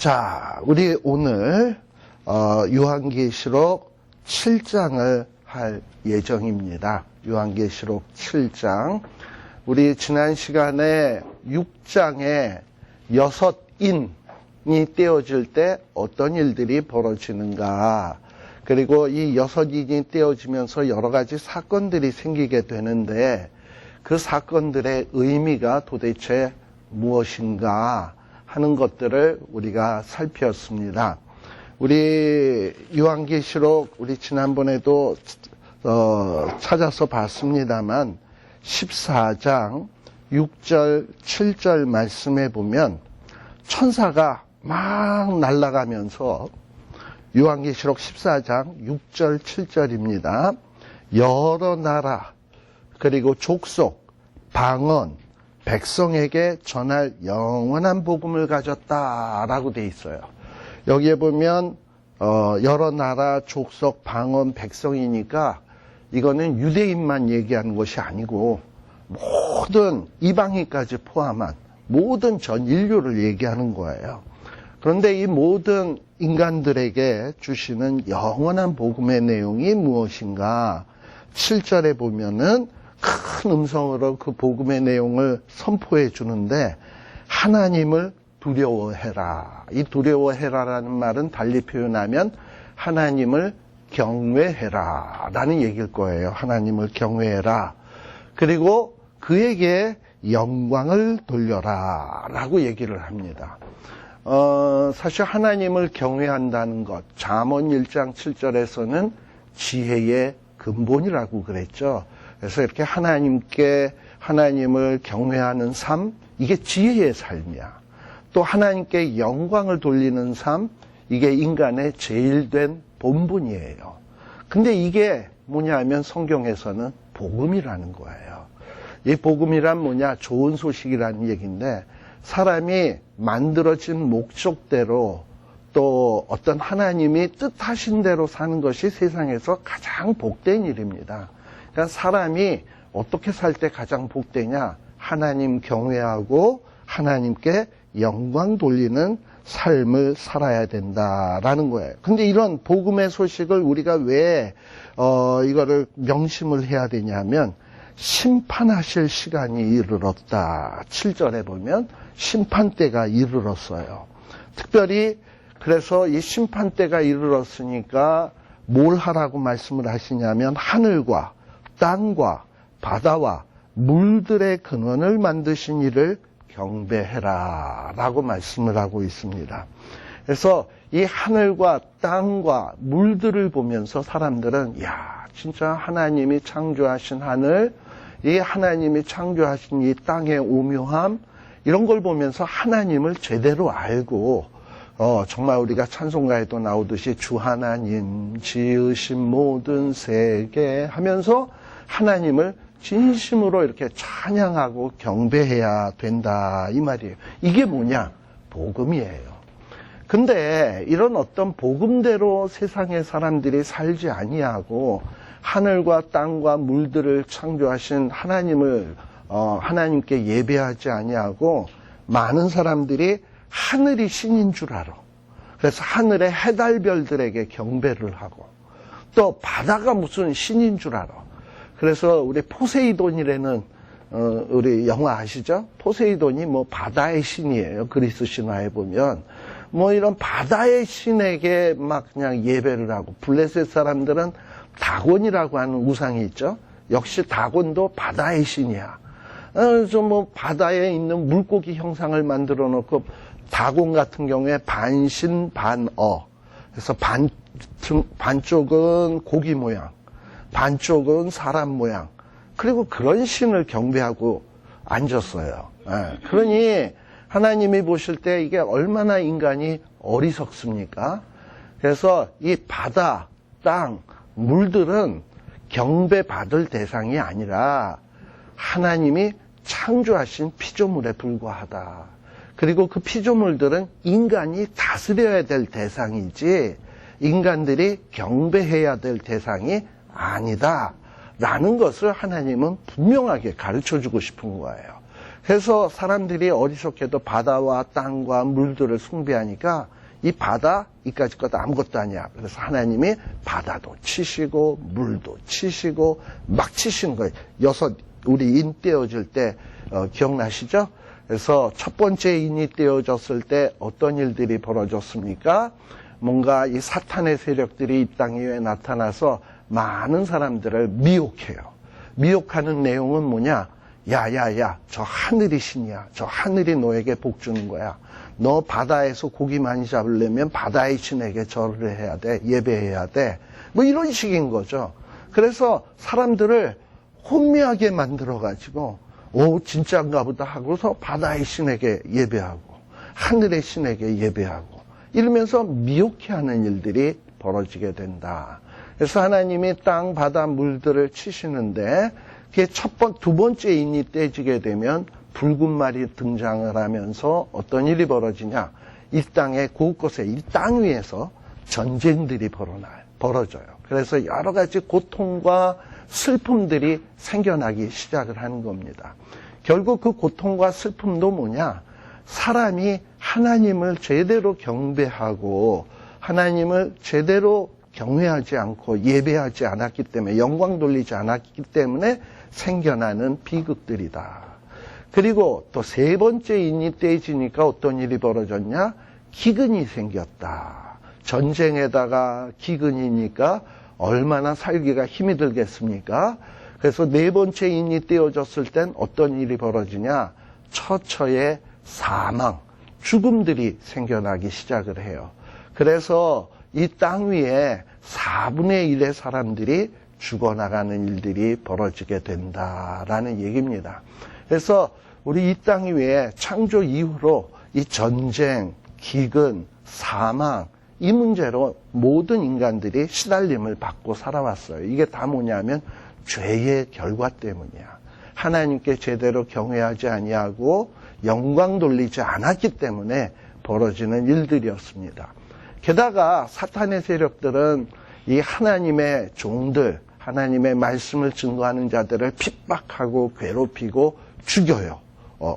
자, 우리 오늘 요한계시록 7장을 할 예정입니다. 요한계시록 7장. 우리 지난 시간에 6장에 6인이 떼어질 때 어떤 일들이 벌어지는가, 그리고 이 6인이 떼어지면서 여러 가지 사건들이 생기게 되는데 그 사건들의 의미가 도대체 무엇인가 하는 것들을 우리가 살폈습니다. 우리 요한계시록 우리 지난번에도 찾아서 봤습니다만 14장 6절 7절 말씀에 보면 천사가 막 날아가면서 요한계시록 14장 6절 7절입니다. 여러 나라 그리고 족속 방언 백성에게 전할 영원한 복음을 가졌다라고 돼 있어요. 여기에 보면 여러 나라 족속 방언 백성이니까 이거는 유대인만 얘기하는 것이 아니고 모든 이방인까지 포함한 모든 전 인류를 얘기하는 거예요. 그런데 이 모든 인간들에게 주시는 영원한 복음의 내용이 무엇인가? 7절에 보면은 큰 음성으로 그 복음의 내용을 선포해 주는데 하나님을 두려워해라. 이 두려워해라라는 말은 달리 표현하면 하나님을 경외해라 라는 얘기일 거예요. 하나님을 경외해라. 그리고 그에게 영광을 돌려라 라고 얘기를 합니다. 사실 하나님을 경외한다는 것, 잠언 1장 7절에서는 지혜의 근본이라고 그랬죠. 그래서 이렇게 하나님을 경외하는 삶, 이게 지혜의 삶이야. 또 하나님께 영광을 돌리는 삶, 이게 인간의 제일 된 본분이에요. 근데 이게 뭐냐면 성경에서는 복음이라는 거예요. 이 복음이란 뭐냐? 좋은 소식이라는 얘기인데 사람이 만들어진 목적대로 또 어떤 하나님이 뜻하신 대로 사는 것이 세상에서 가장 복된 일입니다. 그러니까 사람이 어떻게 살 때 가장 복되냐? 하나님 경외하고 하나님께 영광 돌리는 삶을 살아야 된다라는 거예요. 근데 이런 복음의 소식을 우리가 왜 이거를 명심을 해야 되냐면 심판하실 시간이 이르렀다. 7절에 보면 심판때가 이르렀어요. 특별히 그래서 이 심판때가 이르렀으니까 뭘 하라고 말씀을 하시냐면 하늘과 땅과 바다와 물들의 근원을 만드신 이를 경배해라 라고 말씀을 하고 있습니다. 그래서 이 하늘과 땅과 물들을 보면서 사람들은 진짜 하나님이 창조하신 하늘, 이 하나님이 창조하신 이 땅의 오묘함, 이런 걸 보면서 하나님을 제대로 알고 정말 우리가 찬송가에도 나오듯이 주 하나님 지으신 모든 세계 하면서 하나님을 진심으로 이렇게 찬양하고 경배해야 된다 이 말이에요. 이게 뭐냐? 복음이에요. 근데 이런 어떤 복음대로 세상의 사람들이 살지 아니하고 하늘과 땅과 물들을 창조하신 하나님을 하나님께 예배하지 아니하고 많은 사람들이 하늘이 신인 줄 알아. 그래서 하늘의 해달별들에게 경배를 하고 또 바다가 무슨 신인 줄 알아. 그래서 우리 포세이돈이라는 우리 영화 아시죠? 포세이돈이 뭐 바다의 신이에요. 그리스 신화에 보면 뭐 이런 바다의 신에게 막 그냥 예배를 하고 블레셋 사람들은 다곤이라고 하는 우상이 있죠. 역시 다곤도 바다의 신이야. 그래서 뭐 바다에 있는 물고기 형상을 만들어 놓고 다곤 같은 경우에 반신 반어. 그래서 반쪽은 고기 모양, 반쪽은 사람 모양. 그리고 그런 신을 경배하고 앉았어요. 그러니 하나님이 보실 때 이게 얼마나 인간이 어리석습니까? 그래서 이 바다, 땅, 물들은 경배받을 대상이 아니라 하나님이 창조하신 피조물에 불과하다. 그리고 그 피조물들은 인간이 다스려야 될 대상이지 인간들이 경배해야 될 대상이 아니다 라는 것을 하나님은 분명하게 가르쳐주고 싶은 거예요. 해서 사람들이 어리석게도 바다와 땅과 물들을 숭배하니까 이 바다 이까짓 것 아무것도 아니야. 그래서 하나님이 바다도 치시고 물도 치시고 막 치시는 거예요. 우리 인 떼어질 때 기억나시죠? 그래서 첫 번째 인이 떼어졌을 때 어떤 일들이 벌어졌습니까? 뭔가 이 사탄의 세력들이 이 땅 위에 나타나서 많은 사람들을 미혹해요. 미혹하는 내용은 뭐냐? 야야야, 저 하늘이 신이야. 저 하늘이 너에게 복 주는 거야. 너 바다에서 고기 많이 잡으려면 바다의 신에게 절을 해야 돼. 예배해야 돼. 뭐 이런 식인 거죠. 그래서 사람들을 혼미하게 만들어가지고 진짜인가 보다 하고서 바다의 신에게 예배하고 하늘의 신에게 예배하고 이러면서 미혹해 하는 일들이 벌어지게 된다. 그래서 하나님이 땅, 바다, 물들을 치시는데 그게 두 번째 인이 떼지게 되면 붉은 말이 등장을 하면서 어떤 일이 벌어지냐. 이 땅의 곳곳에 이 땅 위에서 전쟁들이 벌어져요. 그래서 여러 가지 고통과 슬픔들이 생겨나기 시작을 하는 겁니다. 결국 그 고통과 슬픔도 뭐냐? 사람이 하나님을 제대로 경배하고 하나님을 제대로 경외하지 않고 예배하지 않았기 때문에 영광 돌리지 않았기 때문에 생겨나는 비극들이다. 그리고 또 세 번째 인이 떼지니까 어떤 일이 벌어졌냐? 기근이 생겼다. 전쟁에다가 기근이니까 얼마나 살기가 힘이 들겠습니까? 그래서 네 번째 인이 떼어졌을 땐 어떤 일이 벌어지냐? 처처의 사망, 죽음들이 생겨나기 시작을 해요. 그래서 이 땅 위에 4분의 1의 사람들이 죽어나가는 일들이 벌어지게 된다라는 얘기입니다. 그래서 우리 이 땅 위에 창조 이후로 이 전쟁, 기근, 사망, 이 문제로 모든 인간들이 시달림을 받고 살아왔어요. 이게 다 뭐냐면 죄의 결과 때문이야. 하나님께 제대로 경외하지 아니하고 영광 돌리지 않았기 때문에 벌어지는 일들이었습니다. 게다가 사탄의 세력들은 이 하나님의 종들, 하나님의 말씀을 증거하는 자들을 핍박하고 괴롭히고 죽여요.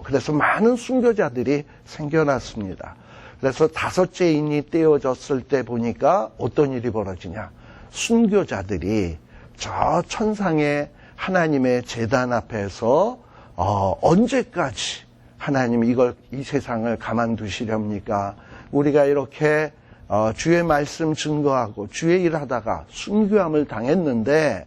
그래서 많은 순교자들이 생겨났습니다. 그래서 다섯째 인이 떼어졌을 때 보니까 어떤 일이 벌어지냐. 순교자들이 저 천상의 하나님의 제단 앞에서 언제까지 하나님 이 세상을 가만두시렵니까? 우리가 이렇게 주의 말씀 증거하고 주의 일하다가 순교함을 당했는데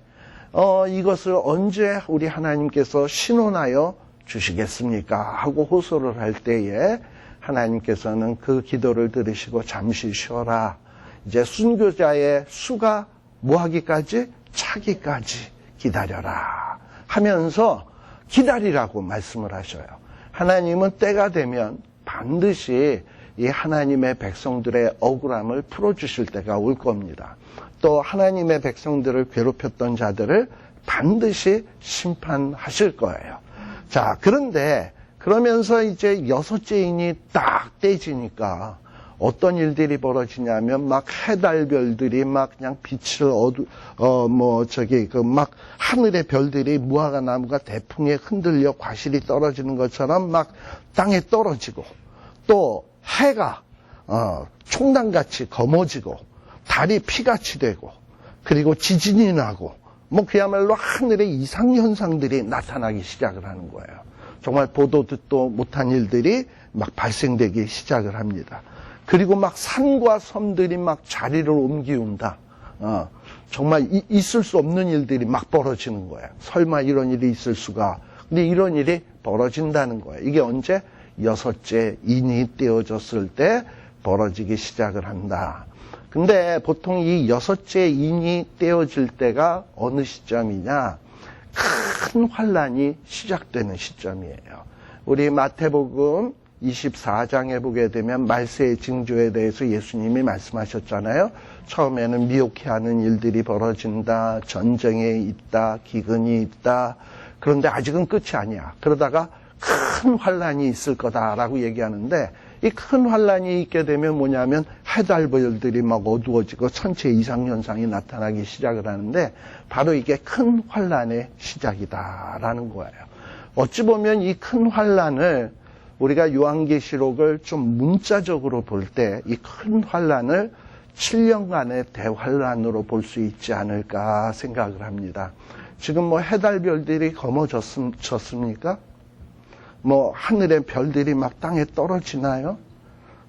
이것을 언제 우리 하나님께서 신원하여 주시겠습니까? 하고 호소를 할 때에 하나님께서는 그 기도를 들으시고 잠시 쉬어라. 이제 순교자의 수가 뭐하기까지? 차기까지 기다려라 하면서 기다리라고 말씀을 하셔요. 하나님은 때가 되면 반드시 이 하나님의 백성들의 억울함을 풀어주실 때가 올 겁니다. 또 하나님의 백성들을 괴롭혔던 자들을 반드시 심판하실 거예요. 자, 그런데 그러면서 이제 여섯째 인이 딱 떼지니까 어떤 일들이 벌어지냐면 막 해달별들이 막 그냥 빛을 막 하늘의 별들이 무화과 나무가 대풍에 흔들려 과실이 떨어지는 것처럼 막 땅에 떨어지고 또 해가 총단같이 검어지고 달이 피같이 되고 그리고 지진이 나고 뭐 그야말로 하늘의 이상현상들이 나타나기 시작을 하는 거예요. 정말 보도 듣도 못한 일들이 막 발생되기 시작을 합니다. 그리고 막 산과 섬들이 막 자리를 옮기운다. 정말 있을 수 없는 일들이 막 벌어지는 거예요. 설마 이런 일이 있을 수가. 근데 이런 일이 벌어진다는 거예요. 이게 언제? 여섯째 인이 떼어졌을 때 벌어지기 시작을 한다. 근데 보통 이 여섯째 인이 떼어질 때가 어느 시점이냐? 큰 환란이 시작되는 시점이에요. 우리 마태복음 24장에 보게 되면 말세의 징조에 대해서 예수님이 말씀하셨잖아요. 처음에는 미혹해하는 일들이 벌어진다. 전쟁이 있다. 기근이 있다. 그런데 아직은 끝이 아니야. 그러다가 큰 환란이 있을 거다라고 얘기하는데 이 큰 환란이 있게 되면 뭐냐면 해달별들이 막 어두워지고 천체 이상현상이 나타나기 시작을 하는데 바로 이게 큰 환란의 시작이다라는 거예요. 어찌 보면 이 큰 환란을 우리가 요한계시록을 좀 문자적으로 볼 때 이 큰 환란을 7년간의 대환란으로 볼 수 있지 않을까 생각을 합니다. 지금 뭐 해달별들이 검어졌습니까? 뭐 하늘의 별들이 막 땅에 떨어지나요?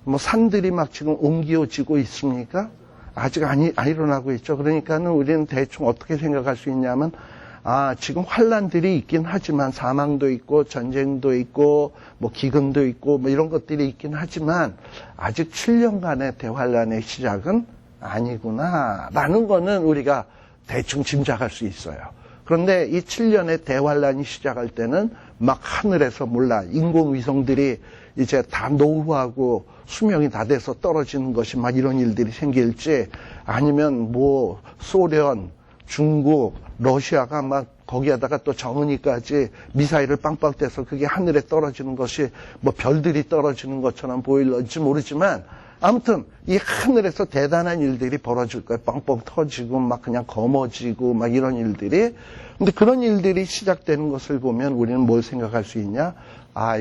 뭐 산들이 막 지금 옮겨지고 있습니까? 아직 안 일어나고 있죠. 그러니까는 우리는 대충 어떻게 생각할 수 있냐면, 지금 환란들이 있긴 하지만 사망도 있고 전쟁도 있고 뭐 기근도 있고 뭐 이런 것들이 있긴 하지만 아직 7년간의 대환란의 시작은 아니구나라는 거는 우리가 대충 짐작할 수 있어요. 그런데 이 7년의 대환란이 시작할 때는 막 하늘에서 몰라 인공위성들이 이제 다 노후하고 수명이 다 돼서 떨어지는 것이 막 이런 일들이 생길지, 아니면 뭐 소련, 중국, 러시아가 막 거기에다가 또 정은이까지 미사일을 빵빵 떼서 그게 하늘에 떨어지는 것이 뭐 별들이 떨어지는 것처럼 보일런지 모르지만, 아무튼 이 하늘에서 대단한 일들이 벌어질 거예요. 빵빵 터지고 막 그냥 검어지고 막 이런 일들이. 근데 그런 일들이 시작되는 것을 보면 우리는 뭘 생각할 수 있냐?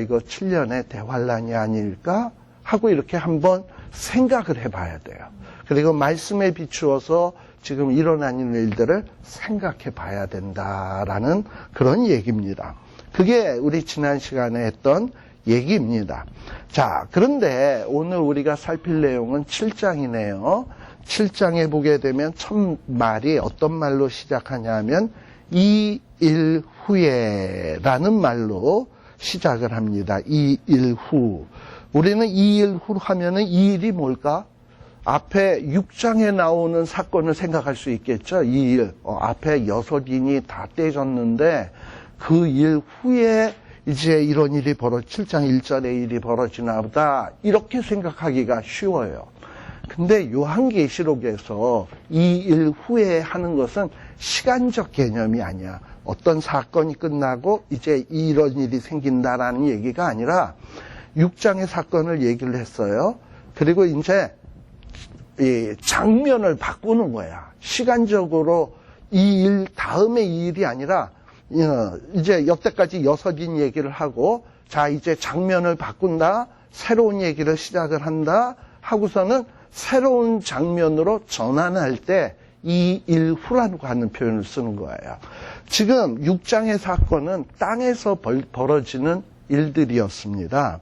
이거 7년의 대환란이 아닐까? 하고 이렇게 한번 생각을 해봐야 돼요. 그리고 말씀에 비추어서 지금 일어나는 일들을 생각해 봐야 된다라는 그런 얘기입니다. 그게 우리 지난 시간에 했던 얘기입니다. 자, 그런데 오늘 우리가 살필 내용은 7장이네요. 7장에 보게 되면 첫 말이 어떤 말로 시작하냐면 이 일 후에라는 말로 시작을 합니다. 이 일 후. 우리는 이 일 후 하면은 이 일이 뭘까? 앞에 6장에 나오는 사건을 생각할 수 있겠죠. 이 일. 앞에 6인이 다 떼졌는데 그 일 후에 이제 이런 일이 7장 1절에 일이 벌어지나 보다. 이렇게 생각하기가 쉬워요. 근데 요한계시록에서 이 일 후에 하는 것은 시간적 개념이 아니야. 어떤 사건이 끝나고 이제 이런 일이 생긴다라는 얘기가 아니라 6장의 사건을 얘기를 했어요. 그리고 이제 이 장면을 바꾸는 거야. 시간적으로 이 일 다음에 이 일이 아니라 이제 여태까지 6인 얘기를 하고, 자 이제 장면을 바꾼다, 새로운 얘기를 시작을 한다 하고서는 새로운 장면으로 전환할 때 이 일 후라고 하는 표현을 쓰는 거예요. 지금 6장의 사건은 땅에서 벌어지는 일들이었습니다.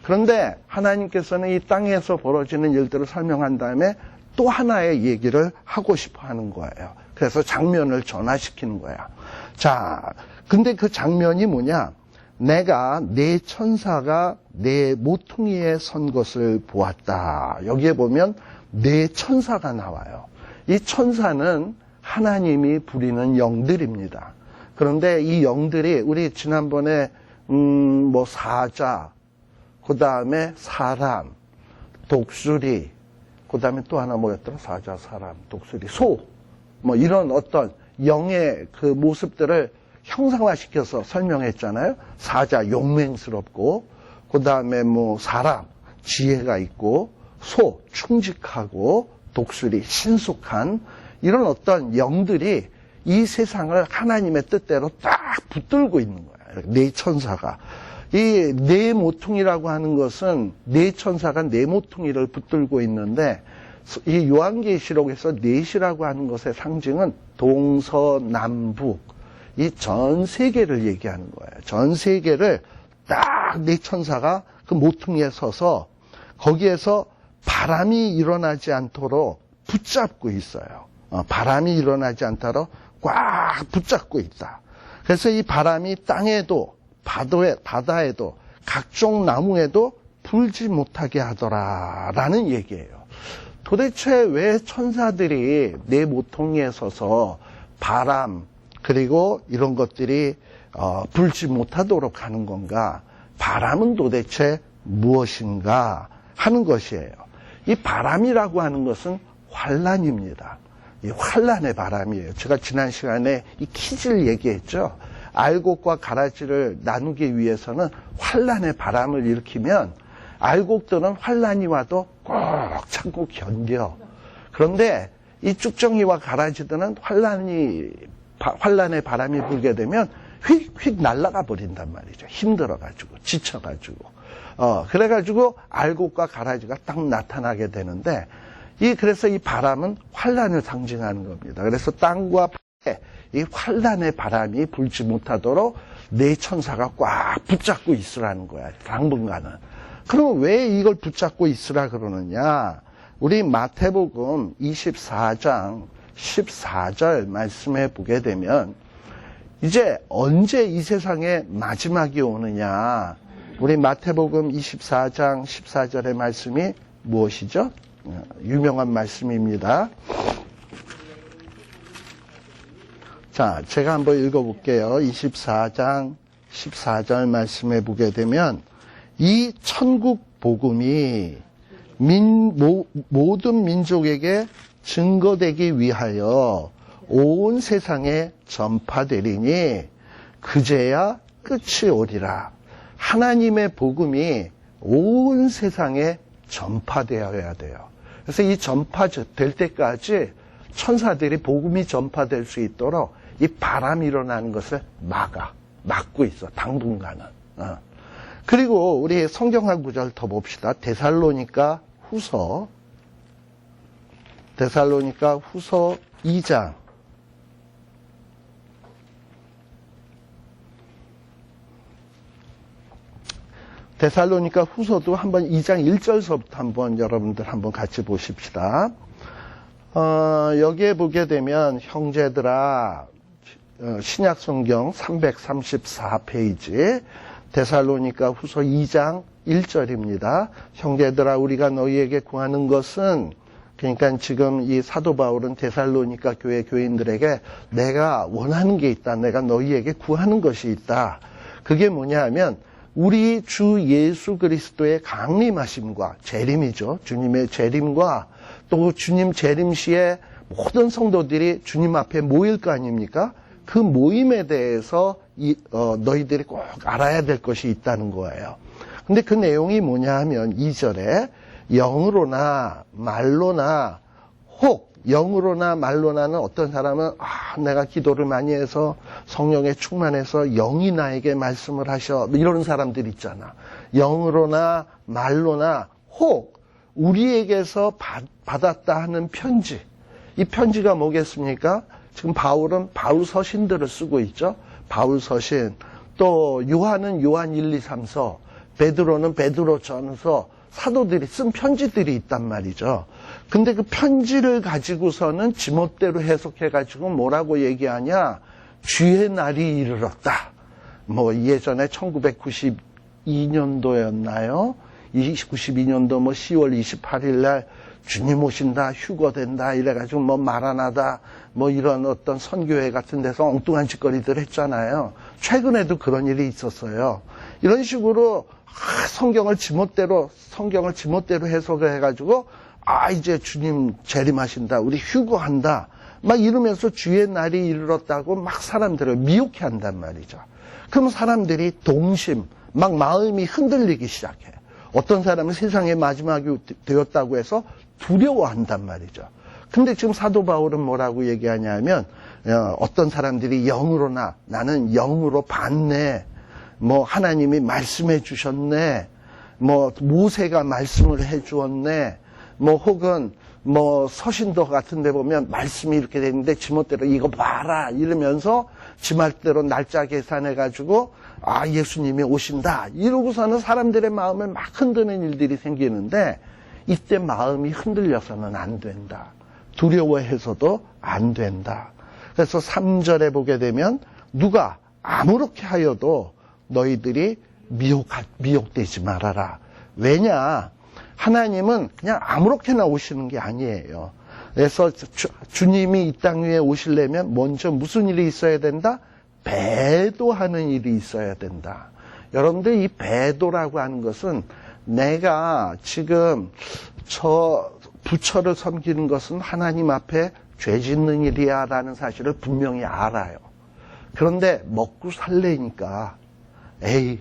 그런데 하나님께서는 이 땅에서 벌어지는 일들을 설명한 다음에 또 하나의 얘기를 하고 싶어 하는 거예요. 그래서 장면을 전환시키는 거야. 자, 근데 그 장면이 뭐냐? 내가 내 천사가 내 모퉁이에 선 것을 보았다. 여기에 보면 내 천사가 나와요. 이 천사는 하나님이 부리는 영들입니다. 그런데 이 영들이 우리 지난번에 뭐 사자, 그 다음에 사람, 독수리, 그 다음에 또 하나 뭐였더라? 사자, 사람, 독수리, 소, 뭐 이런 어떤 영의 그 모습들을 형상화시켜서 설명했잖아요. 사자, 용맹스럽고, 그 다음에 뭐 사람, 지혜가 있고, 소, 충직하고, 독수리, 신속한, 이런 어떤 영들이 이 세상을 하나님의 뜻대로 딱 붙들고 있는 거예요. 네 천사가. 이 네 모퉁이라고 하는 것은 네 천사가 네 모퉁이를 붙들고 있는데, 이 요한계시록에서 넷이라고 하는 것의 상징은 동서남북, 이 전 세계를 얘기하는 거예요. 전 세계를 딱 네 천사가 그 모퉁이에 서서 거기에서 바람이 일어나지 않도록 붙잡고 있어요. 바람이 일어나지 않도록 꽉 붙잡고 있다. 그래서 이 바람이 땅에도 바다에도 각종 나무에도 불지 못하게 하더라라는 얘기예요. 도대체 왜 천사들이 내 모퉁이에 서서 바람 그리고 이런 것들이 불지 못하도록 하는 건가? 바람은 도대체 무엇인가 하는 것이에요. 이 바람이라고 하는 것은 환란입니다. 이 환란의 바람이에요. 제가 지난 시간에 이 퀴즈를 얘기했죠. 알곡과 가라지를 나누기 위해서는 환란의 바람을 일으키면 알곡들은 환란이 와도 꼭 참고 견뎌. 그런데 이 쭉정이와 가라지들은 환란의 바람이 불게 되면 휙휙 날아가 버린단 말이죠. 힘들어가지고, 지쳐가지고. 그래가지고 알곡과 가라지가 딱 나타나게 되는데, 그래서 이 바람은 환란을 상징하는 겁니다. 그래서 땅과 바다에 이 환란의 바람이 불지 못하도록 네 천사가 꽉 붙잡고 있으라는 거야, 당분간은. 그럼 왜 이걸 붙잡고 있으라 그러느냐? 우리 마태복음 24장 14절 말씀해 보게 되면, 이제 언제 이 세상에 마지막이 오느냐? 우리 마태복음 24장 14절의 말씀이 무엇이죠? 유명한 말씀입니다. 자, 제가 한번 읽어볼게요. 24장 14절 말씀해 보게 되면, 이 천국 복음이 모든 민족에게 증거되기 위하여 온 세상에 전파되리니 그제야 끝이 오리라. 하나님의 복음이 온 세상에 전파되어야 돼요. 그래서 이 전파될 때까지 천사들이 복음이 전파될 수 있도록 이 바람이 일어나는 것을 막고 있어, 당분간은. 그리고 우리 성경 한 구절 더 봅시다. 데살로니가 후서 2장. 데살로니가 후서도 한번 2장 1절서부터 한번 여러분들 한번 같이 보십시다. 여기에 보게 되면 형제들아, 신약 성경 334페이지 데살로니가 후서 2장 1절입니다. 형제들아, 우리가 너희에게 구하는 것은, 그러니까 지금 이 사도 바울은 데살로니가 교회 교인들에게 내가 원하는 게 있다. 내가 너희에게 구하는 것이 있다. 그게 뭐냐 하면 우리 주 예수 그리스도의 강림하심과 재림이죠. 주님의 재림과 또 주님 재림 시에 모든 성도들이 주님 앞에 모일 거 아닙니까? 그 모임에 대해서 너희들이 꼭 알아야 될 것이 있다는 거예요. 근데 그 내용이 뭐냐 하면 2절에 영으로나 말로나 혹, 영으로나 말로나는 어떤 사람은 내가 기도를 많이 해서 성령에 충만해서 영이 나에게 말씀을 하셔, 이런 사람들 있잖아. 영으로나 말로나 혹 우리에게서 받았다 하는 편지. 이 편지가 뭐겠습니까? 지금 바울은 바울 서신들을 쓰고 있죠. 바울 서신, 또 요한은 요한 1, 2, 3서, 베드로는 베드로 전서, 사도들이 쓴 편지들이 있단 말이죠. 근데 그 편지를 가지고서는 지멋대로 해석해가지고 뭐라고 얘기하냐? 주의 날이 이르렀다. 뭐 예전에 1992년도였나요? 92년도 뭐 10월 28일 날 주님 오신다, 휴거된다, 이래가지고 뭐 마라나다, 뭐 이런 어떤 선교회 같은 데서 엉뚱한 짓거리들 했잖아요. 최근에도 그런 일이 있었어요. 이런 식으로 성경을 지멋대로 해석을 해가지고 이제 주님 재림하신다, 우리 휴거한다, 막 이러면서 주의 날이 이르렀다고 막 사람들을 미혹해 한단 말이죠. 그럼 사람들이 동심, 막 마음이 흔들리기 시작해. 어떤 사람은 세상의 마지막이 되었다고 해서 두려워한단 말이죠. 근데 지금 사도 바울은 뭐라고 얘기하냐면, 어떤 사람들이 영으로나 나는 영으로 봤네, 뭐 하나님이 말씀해 주셨네, 뭐 모세가 말씀을 해 주었네, 뭐 혹은 뭐 서신도 같은 데 보면 말씀이 이렇게 되는데 지멋대로 이거 봐라 이러면서 지말대로 날짜 계산해 가지고 예수님이 오신다 이러고서는 사람들의 마음을 막 흔드는 일들이 생기는데, 이때 마음이 흔들려서는 안 된다. 두려워해서도 안 된다. 그래서 3절에 보게 되면 누가 아무렇게 하여도 너희들이 미혹되지 말아라. 왜냐? 하나님은 그냥 아무렇게나 오시는 게 아니에요. 그래서 주님이 이 땅 위에 오시려면 먼저 무슨 일이 있어야 된다? 배도하는 일이 있어야 된다. 여러분들, 이 배도라고 하는 것은 내가 지금 저 부처를 섬기는 것은 하나님 앞에 죄 짓는 일이야 라는 사실을 분명히 알아요. 그런데 먹고 살래니까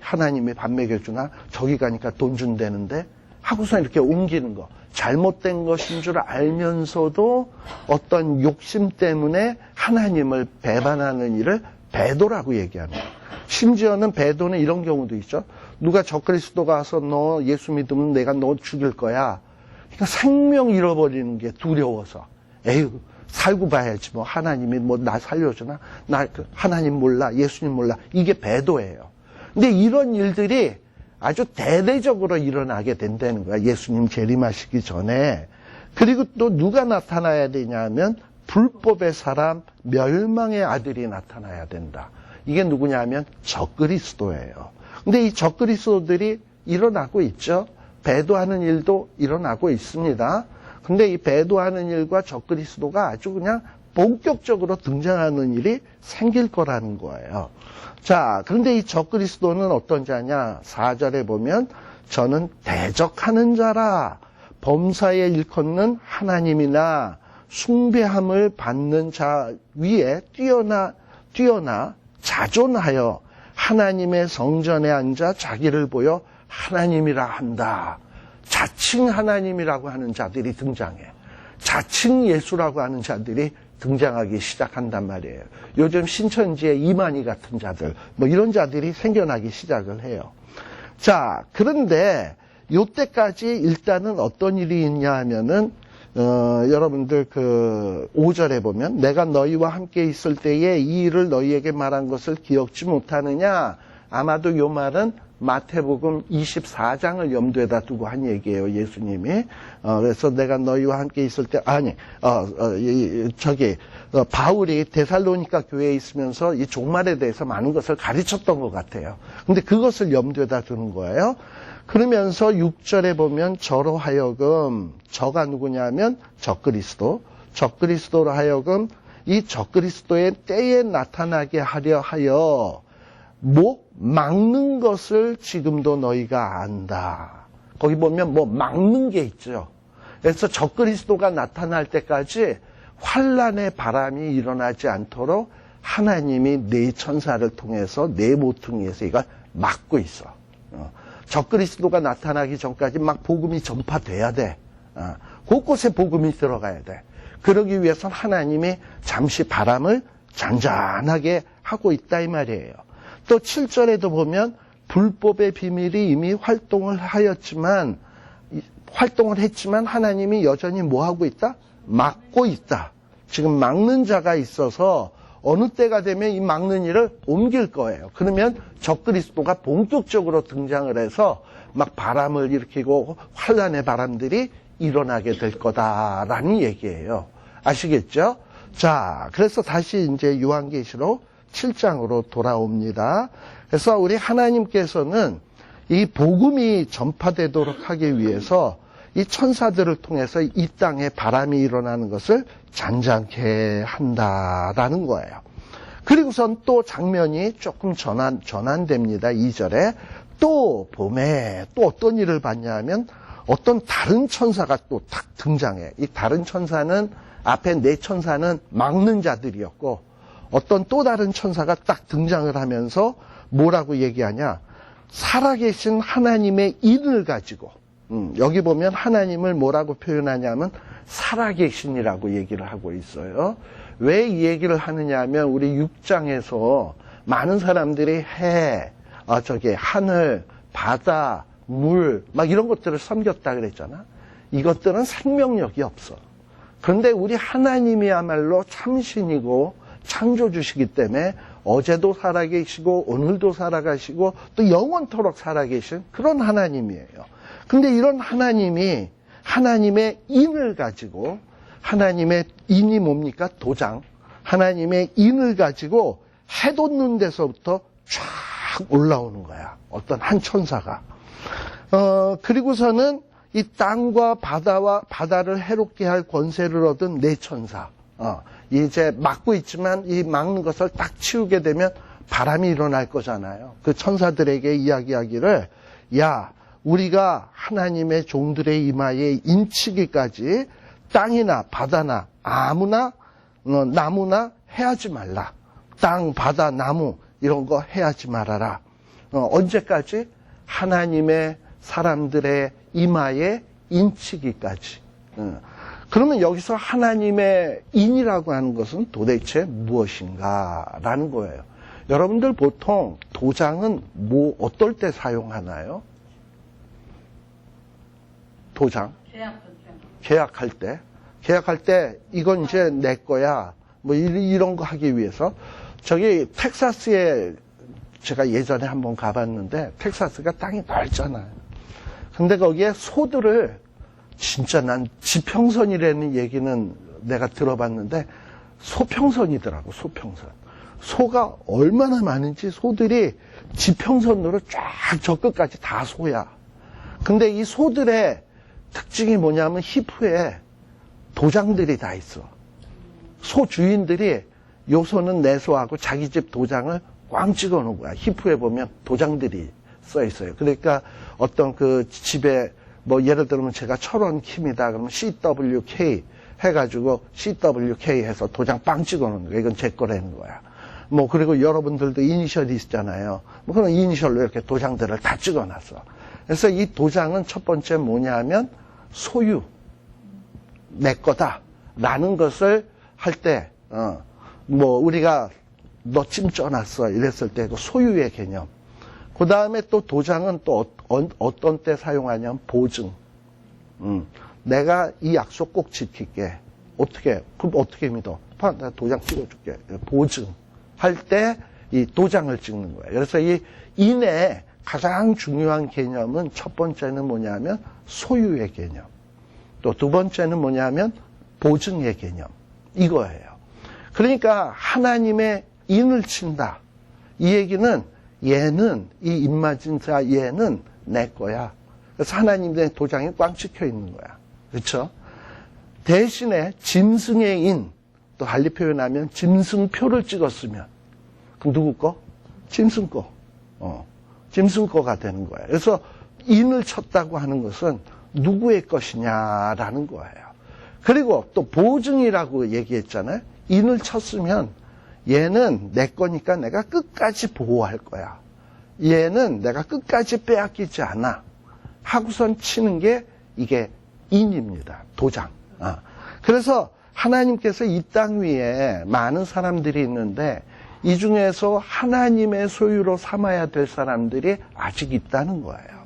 하나님이 밥 먹여주나? 저기 가니까 돈 준다는데? 하고서 이렇게 옮기는 거. 잘못된 것인 줄 알면서도 어떤 욕심 때문에 하나님을 배반하는 일을 배도라고 얘기합니다. 심지어는 배도는 이런 경우도 있죠. 누가 적그리스도가 와서 너 예수 믿으면 내가 너 죽일 거야. 그러니까 생명 잃어버리는 게 두려워서 에휴 살고 봐야지 뭐 하나님이 뭐 나 살려주나 나 하나님 몰라 예수님 몰라 이게 배도예요. 근데 이런 일들이 아주 대대적으로 일어나게 된다는 거야. 예수님 재림하시기 전에. 그리고 또 누가 나타나야 되냐면 불법의 사람 멸망의 아들이 나타나야 된다. 이게 누구냐면 적그리스도예요. 근데 이 적그리스도들이 일어나고 있죠. 배도하는 일도 일어나고 있습니다. 근데 이 배도하는 일과 적그리스도가 아주 그냥 본격적으로 등장하는 일이 생길 거라는 거예요. 자, 그런데 이 적그리스도는 어떤 자냐? 4절에 보면 저는 대적하는 자라 범사에 일컫는 하나님이나 숭배함을 받는 자 위에 뛰어나 자존하여 하나님의 성전에 앉아 자기를 보여 하나님이라 한다. 자칭 하나님이라고 하는 자들이 등장해. 자칭 예수라고 하는 자들이 등장하기 시작한단 말이에요. 요즘 신천지의 이만희 같은 자들, 뭐 이런 자들이 생겨나기 시작을 해요. 자, 그런데 요때까지 일단은 어떤 일이 있냐 하면은 여러분들 그 5절에 보면 내가 너희와 함께 있을 때에 이 일을 너희에게 말한 것을 기억지 못하느냐. 아마도 요 말은 마태복음 24장을 염두에다 두고 한 얘기예요, 예수님이. 그래서 내가 너희와 함께 있을 때, 바울이 데살로니가 교회에 있으면서 이 종말에 대해서 많은 것을 가르쳤던 것 같아요. 근데 그것을 염두에다 두는 거예요. 그러면서 6절에 보면 저로 하여금, 저가 누구냐면 적그리스도로 하여금 이 적그리스도의 때에 나타나게 하려 하여 막는 것을 지금도 너희가 안다. 거기 보면 막는 게 있죠. 그래서 적그리스도가 나타날 때까지 환란의 바람이 일어나지 않도록 하나님이 네 천사를 통해서 네 모퉁이에서 이걸 막고 있어. 적그리스도가 나타나기 전까지 막 복음이 전파돼야 돼. 곳곳에 복음이 들어가야 돼. 그러기 위해서 하나님이 잠시 바람을 잔잔하게 하고 있다 이 말이에요. 또 7절에도 보면 불법의 비밀이 이미 활동을 했지만 하나님이 여전히 뭐하고 있다? 막고 있다. 지금 막는 자가 있어서 어느 때가 되면 이 막는 일을 옮길 거예요. 그러면 적그리스도가 본격적으로 등장을 해서 막 바람을 일으키고 환란의 바람들이 일어나게 될 거다라는 얘기예요. 아시겠죠? 자, 그래서 다시 이제 요한계시록 7장으로 돌아옵니다. 그래서 우리 하나님께서는 이 복음이 전파되도록 하기 위해서 이 천사들을 통해서 이 땅에 바람이 일어나는 것을 잔잔케 한다라는 거예요. 그리고선 또 장면이 조금 전환됩니다. 2절에 또 봄에 또 어떤 일을 봤냐 하면 어떤 다른 천사가 또 탁 등장해. 이 다른 천사는 앞에 네 천사는 막는 자들이었고 어떤 또 다른 천사가 딱 등장을 하면서 뭐라고 얘기하냐. 살아계신 하나님의 인을 가지고 여기 보면 하나님을 뭐라고 표현하냐면 살아계신이라고 얘기를 하고 있어요. 왜 이 얘기를 하느냐 하면 우리 6장에서 많은 사람들이 하늘, 바다, 물 막 이런 것들을 섬겼다 그랬잖아. 이것들은 생명력이 없어. 그런데 우리 하나님이야말로 참신이고 창조주시기 때문에 어제도 살아계시고 오늘도 살아가시고 또 영원토록 살아계신 그런 하나님이에요. 근데 이런 하나님이 하나님의 인을 가지고 하나님의 인이 뭡니까? 도장. 하나님의 인을 가지고 해 돋는 데서부터 쫙 올라오는 거야. 어떤 한 천사가. 그리고서는 이 땅과 바다를 해롭게 할 권세를 얻은 네 천사. 이제 막고 있지만 이 막는 것을 딱 치우게 되면 바람이 일어날 거잖아요. 그 천사들에게 이야기하기를 야, 우리가 하나님의 종들의 이마에 인치기까지 땅이나 바다나 아무나 나무나 해하지 말라. 땅, 바다, 나무 이런 거 해하지 말아라. 언제까지? 하나님의 사람들의 이마에 인치기까지. 그러면 여기서 하나님의 인이라고 하는 것은 도대체 무엇인가라는 거예요. 여러분들 보통 도장은 어떨 때 사용하나요? 도장? 계약할 때. 계약할 때 이건 이제 내 거야. 뭐 이런 거 하기 위해서. 저기 텍사스에 제가 예전에 한번 가봤는데 텍사스가 땅이 넓잖아요. 근데 거기에 소들을 진짜 난 지평선이라는 얘기는 내가 들어봤는데 소평선이더라고. 소평선. 소가 얼마나 많은지 소들이 지평선으로 쫙 저 끝까지 다 소야. 근데 이 소들의 특징이 뭐냐면 히프에 도장들이 다 있어. 소 주인들이 요 소는 내 소하고 자기 집 도장을 꽝 찍어 놓은 거야. 히프에 보면 도장들이 써 있어요. 그러니까 어떤 그 집에 뭐 예를 들면 제가 철원 킴이다 그러면 CWK 해가지고 CWK 해서 도장 빵 찍어 놓은 거야. 이건 제 거라는 거야. 뭐 그리고 여러분들도 이니셜이 있잖아요. 뭐 그런 이니셜로 이렇게 도장들을 다 찍어 놨어. 그래서 이 도장은 첫 번째 뭐냐면 소유. 내 거다. 라는 것을 할 때, 뭐 우리가 너 찜 쪄놨어 이랬을 때 그 소유의 개념. 그 다음에 또 도장은 또 어떤 때 사용하냐면 보증. 내가 이 약속 꼭 지킬게. 어떻게? 그럼 어떻게 믿어? 나 도장 찍어줄게. 보증. 할 때 이 도장을 찍는 거예요. 그래서 이 인의 가장 중요한 개념은 첫 번째는 뭐냐면 소유의 개념. 또 두 번째는 뭐냐면 보증의 개념. 이거예요. 그러니까 하나님의 인을 친다. 이 얘기는 얘는 이 입맞은 자 얘는 내 거야. 그래서 하나님의 도장이 꽝 찍혀 있는 거야. 그렇죠? 대신에 짐승의 인, 또 달리 표현하면 짐승표를 찍었으면 그럼 누구 거? 짐승 거. 짐승 거가 되는 거예요. 그래서 인을 쳤다고 하는 것은 누구의 것이냐라는 거예요. 그리고 또 보증이라고 얘기했잖아요. 인을 쳤으면 얘는 내 거니까 내가 끝까지 보호할 거야. 얘는 내가 끝까지 빼앗기지 않아. 하고선 치는 게 이게 인입니다. 도장. 그래서 하나님께서 이 땅 위에 많은 사람들이 있는데 이 중에서 하나님의 소유로 삼아야 될 사람들이 아직 있다는 거예요.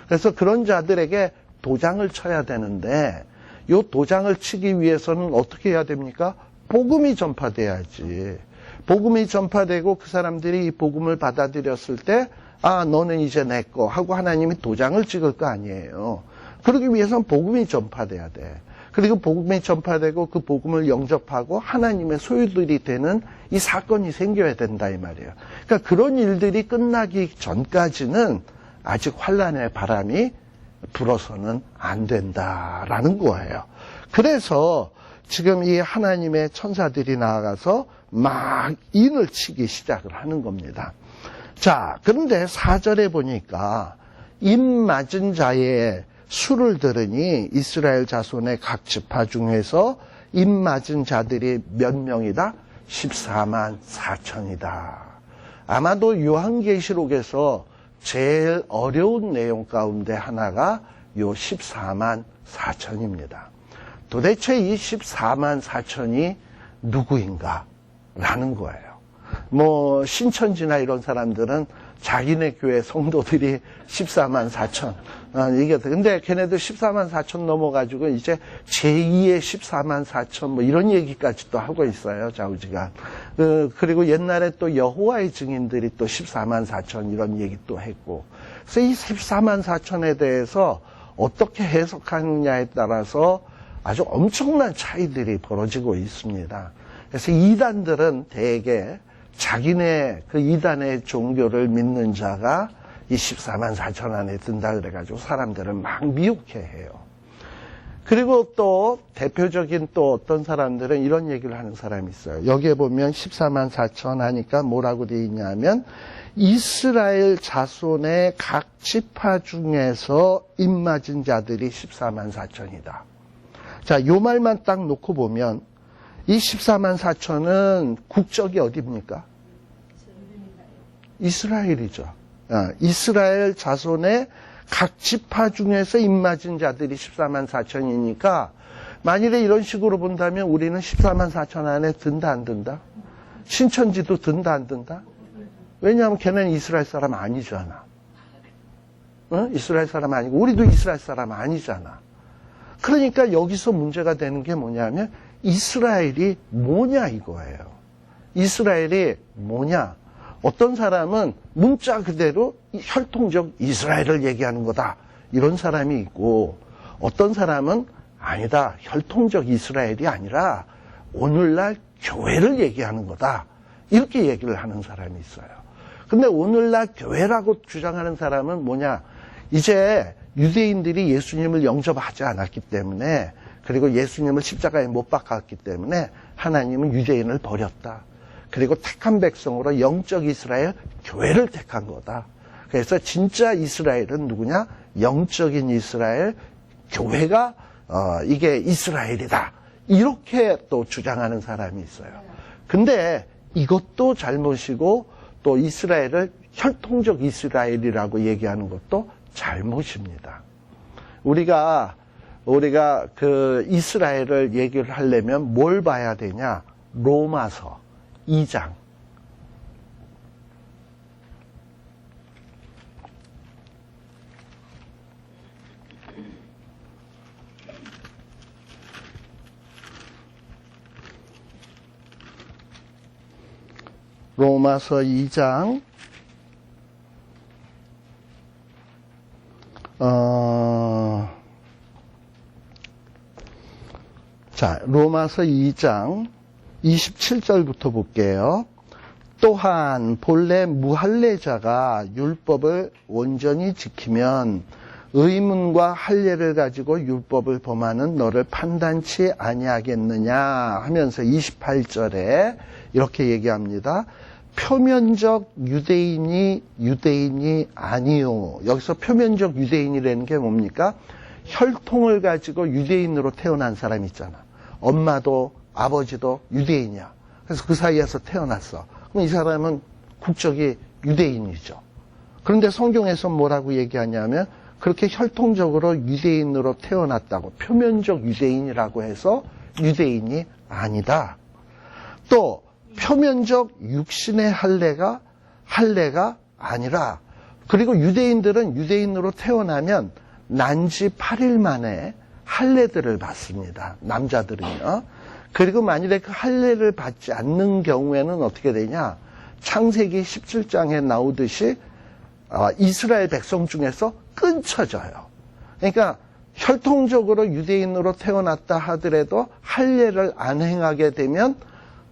그래서 그런 자들에게 도장을 쳐야 되는데 이 도장을 치기 위해서는 어떻게 해야 됩니까? 복음이 전파돼야지. 복음이 전파되고 그 사람들이 이 복음을 받아들였을 때 너는 이제 내 거 하고 하나님이 도장을 찍을 거 아니에요. 그러기 위해서는 복음이 전파돼야 돼. 그리고 복음이 전파되고 그 복음을 영접하고 하나님의 소유들이 되는 이 사건이 생겨야 된다 이 말이에요. 그러니까 그런 일들이 끝나기 전까지는 아직 환란의 바람이 불어서는 안 된다라는 거예요. 그래서 지금 이 하나님의 천사들이 나아가서 막 인을 치기 시작을 하는 겁니다. 자, 그런데 4절에 보니까 인 맞은 자의 수를 들으니 이스라엘 자손의 각 지파 중에서 인 맞은 자들이 몇 명이다? 14만 4천이다. 아마도 요한계시록에서 제일 어려운 내용 가운데 하나가 요 14만 4천입니다. 도대체 이 14만 4천이 누구인가? 라는 거예요. 뭐 신천지나 이런 사람들은 자기네 교회 성도들이 14만 4천. 이게 근데 걔네들 14만 4천 넘어가지고 이제 제2의 14만 4천 뭐 이런 얘기까지 또 하고 있어요. 좌우지간. 그리고 옛날에 또 여호와의 증인들이 또 14만 4천 이런 얘기 또 했고. 그래서 이 14만 4천에 대해서 어떻게 해석하느냐에 따라서 아주 엄청난 차이들이 벌어지고 있습니다. 그래서 이단들은 대개 자기네 그 이단의 종교를 믿는 자가 이 14만 4천 안에 든다 그래가지고 사람들을 막 미혹해해요. 그리고 또 대표적인 또 어떤 사람들은 이런 얘기를 하는 사람이 있어요. 여기에 보면 14만 4천 하니까 뭐라고 되어 있냐면 이스라엘 자손의 각 지파 중에서 입맞은 자들이 14만 4천이다. 자, 요 말만 딱 놓고 보면 이 14만 4천은 국적이 어디입니까? 이스라엘이죠. 이스라엘 자손의 각 지파 중에서 입맞은 자들이 14만 4천이니까 만일에 이런 식으로 본다면 우리는 14만 4천 안에 든다 안 든다? 신천지도 든다 안 든다? 왜냐하면 걔네는 이스라엘 사람 아니잖아. 이스라엘 사람 아니고 우리도 이스라엘 사람 아니잖아. 그러니까 여기서 문제가 되는 게 뭐냐면 이스라엘이 뭐냐 이거예요. 이스라엘이 뭐냐. 어떤 사람은 문자 그대로 혈통적 이스라엘을 얘기하는 거다. 이런 사람이 있고 어떤 사람은 아니다. 혈통적 이스라엘이 아니라 오늘날 교회를 얘기하는 거다. 이렇게 얘기를 하는 사람이 있어요. 근데 오늘날 교회라고 주장하는 사람은 뭐냐. 이제 유대인들이 예수님을 영접하지 않았기 때문에 그리고 예수님을 십자가에 못 박았기 때문에 하나님은 유대인을 버렸다. 그리고 택한 백성으로 영적 이스라엘 교회를 택한 거다. 그래서 진짜 이스라엘은 누구냐? 영적인 이스라엘 교회가 이게 이스라엘이다. 이렇게 또 주장하는 사람이 있어요. 근데 이것도 잘못이고 또 이스라엘을 혈통적 이스라엘이라고 얘기하는 것도 잘못입니다. 우리가 그 이스라엘을 얘기를 하려면 뭘 봐야 되냐? 로마서 2장. 로마서 2장. 자, 로마서 2장 27절부터 볼게요. 또한 본래 무할례자가 율법을 온전히 지키면 의문과 할례를 가지고 율법을 범하는 너를 판단치 아니하겠느냐 하면서 28절에 이렇게 얘기합니다. 표면적 유대인이 아니요. 여기서 표면적 유대인이라는 게 뭡니까? 혈통을 가지고 유대인으로 태어난 사람 있잖아. 엄마도 아버지도 유대인이야. 그래서 그 사이에서 태어났어. 그럼 이 사람은 국적이 유대인이죠. 그런데 성경에서 뭐라고 얘기하냐면 그렇게 혈통적으로 유대인으로 태어났다고 표면적 유대인이라고 해서 유대인이 아니다. 또 표면적 육신의 할례가 아니라 그리고 유대인들은 유대인으로 태어나면 난지 8일 만에 할례들을 받습니다. 남자들은요. 그리고 만일에 그 할례를 받지 않는 경우에는 어떻게 되냐? 창세기 17장에 나오듯이 이스라엘 백성 중에서 끊쳐져요. 그러니까 혈통적으로 유대인으로 태어났다 하더라도 할례를 안 행하게 되면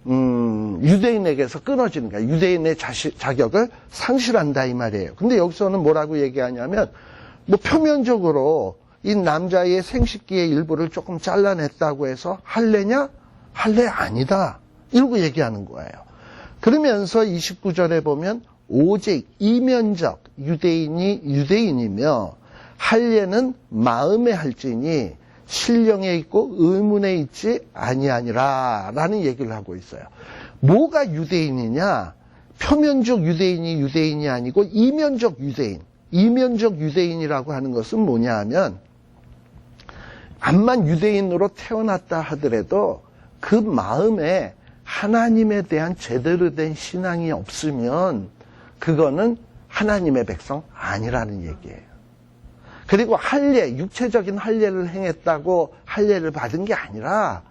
유대인에게서 끊어지는 거야. 유대인의 자격을 상실한다 이 말이에요. 근데 여기서는 뭐라고 얘기하냐면 뭐 표면적으로 이 남자의 생식기의 일부를 조금 잘라냈다고 해서 할례냐? 할례 아니다. 이러고 얘기하는 거예요. 그러면서 29절에 보면 오직 이면적 유대인이 유대인이며 할례는 마음에 할지니 신령에 있고 의문에 있지 아니하니라 라는 얘기를 하고 있어요. 뭐가 유대인이냐? 표면적 유대인이 아니고 이면적 유대인. 이면적 유대인이라고 하는 것은 뭐냐 하면 암만 유대인으로 태어났다 하더라도 그 마음에 하나님에 대한 제대로 된 신앙이 없으면 그거는 하나님의 백성 아니라는 얘기예요. 그리고 할례, 육체적인 할례를 행했다고 할례를 받은 게 아니라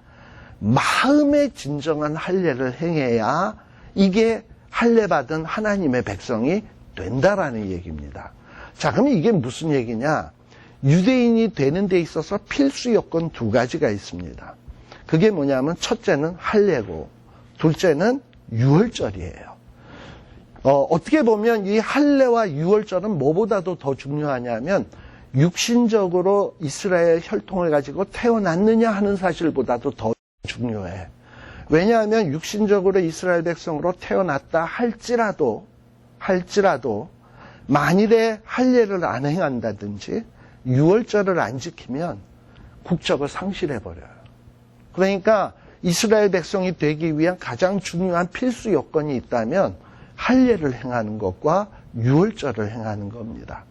마음의 진정한 할례를 행해야 이게 할례 받은 하나님의 백성이 된다라는 얘기입니다. 자, 그러면 이게 무슨 얘기냐? 유대인이 되는 데 있어서 필수 요건 두 가지가 있습니다. 그게 뭐냐면 첫째는 할례고 둘째는 유월절이에요. 어떻게 보면 이 할례와 유월절은 뭐보다도 더 중요하냐면 육신적으로 이스라엘 혈통을 가지고 태어났느냐 하는 사실보다도 더 중요해. 왜냐하면 육신적으로 이스라엘 백성으로 태어났다 할지라도 만일에 할례를 안 행한다든지 유월절을 안 지키면 국적을 상실해버려요. 그러니까 이스라엘 백성이 되기 위한 가장 중요한 필수 요건이 있다면 할례를 행하는 것과 유월절을 행하는 겁니다.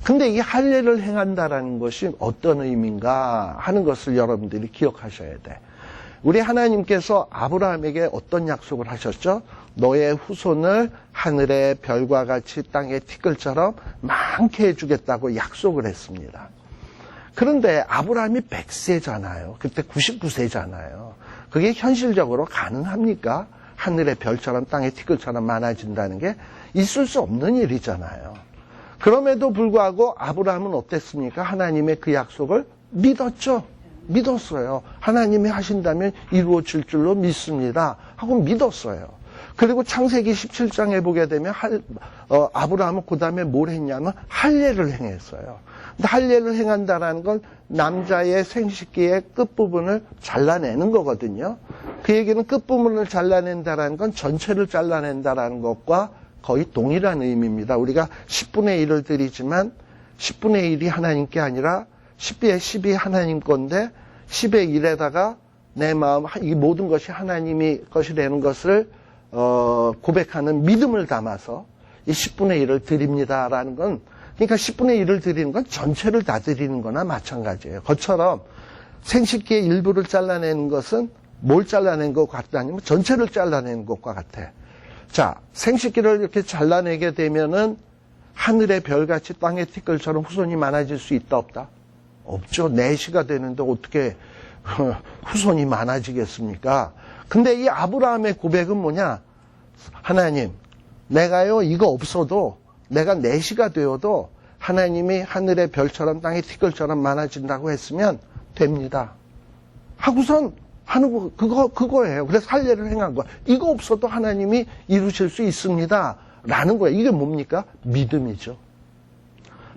근데 이 할례를 행한다라는 것이 어떤 의미인가 하는 것을 여러분들이 기억하셔야 돼. 우리 하나님께서 아브라함에게 어떤 약속을 하셨죠? 너의 후손을 하늘의 별과 같이 땅의 티끌처럼 많게 해주겠다고 약속을 했습니다. 그런데 아브라함이 100세잖아요. 그때 99세잖아요. 그게 현실적으로 가능합니까? 하늘의 별처럼 땅의 티끌처럼 많아진다는 게 있을 수 없는 일이잖아요. 그럼에도 불구하고 아브라함은 어땠습니까? 하나님의 그 약속을 믿었죠. 믿었어요. 하나님이 하신다면 이루어질 줄로 믿습니다 하고 믿었어요. 그리고 창세기 17장에 보게 되면 아브라함은 그 다음에 뭘 했냐면 할례를 행했어요. 근데 할례를 행한다라는 건 남자의 생식기의 끝부분을 잘라내는 거거든요. 그 얘기는 끝부분을 잘라낸다라는 건 전체를 잘라낸다라는 것과 거의 동일한 의미입니다. 우리가 10분의 1을 드리지만 10분의 1이 하나님께 아니라 10의 10이 하나님 건데 10의 1에다가 내 마음, 이 모든 것이 하나님이 것이라는 것을 고백하는 믿음을 담아서 이 10분의 1을 드립니다라는 건, 그러니까 10분의 1을 드리는 건 전체를 다 드리는 거나 마찬가지예요. 그것처럼 생식기의 일부를 잘라내는 것은 뭘 잘라낸 것 같다면 전체를 잘라내는 것과 같아. 자, 생식기를 이렇게 잘라내게 되면은 하늘의 별같이 땅의 티끌처럼 후손이 많아질 수 있다 없다? 없죠. 4시가 되는데 어떻게 후손이 많아지겠습니까? 근데 이 아브라함의 고백은 뭐냐? 하나님, 내가요 이거 없어도 내가 4시가 되어도 하나님이 하늘의 별처럼 땅의 티끌처럼 많아진다고 했으면 됩니다. 하고선 하는 거 그거예요. 그래서 할례를 행한 거야. 이거 없어도 하나님이 이루실 수 있습니다. 라는 거예요. 이게 뭡니까? 믿음이죠.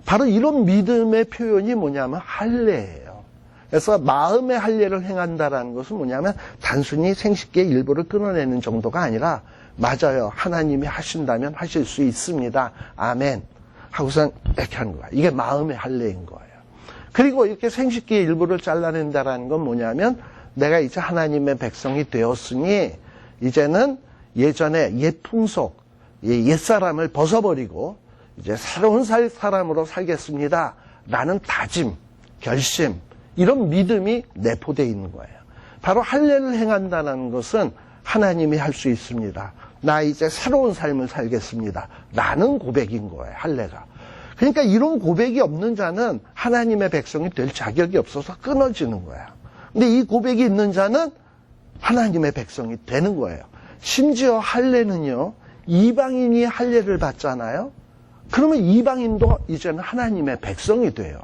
바로 이런 믿음의 표현이 뭐냐면 할례예요. 그래서 마음의 할례를 행한다라는 것은 뭐냐면 단순히 생식기의 일부를 끊어내는 정도가 아니라 맞아요. 하나님이 하신다면 하실 수 있습니다. 아멘. 하고선 이렇게 하는 거야. 이게 마음의 할례인 거예요. 그리고 이렇게 생식기의 일부를 잘라낸다라는 건 뭐냐면 내가 이제 하나님의 백성이 되었으니 이제는 예전에 옛 풍속, 옛사람을 벗어버리고 이제 새로운 사람으로 살겠습니다. 라는 다짐, 결심, 이런 믿음이 내포되어 있는 거예요. 바로 할례를 행한다는 것은 하나님이 할 수 있습니다. 나 이제 새로운 삶을 살겠습니다. 라는 고백인 거예요, 할례가. 그러니까 이런 고백이 없는 자는 하나님의 백성이 될 자격이 없어서 끊어지는 거야. 근데 이 고백이 있는 자는 하나님의 백성이 되는 거예요. 심지어 할례는요, 이방인이 할례를 받잖아요. 그러면 이방인도 이제는 하나님의 백성이 돼요.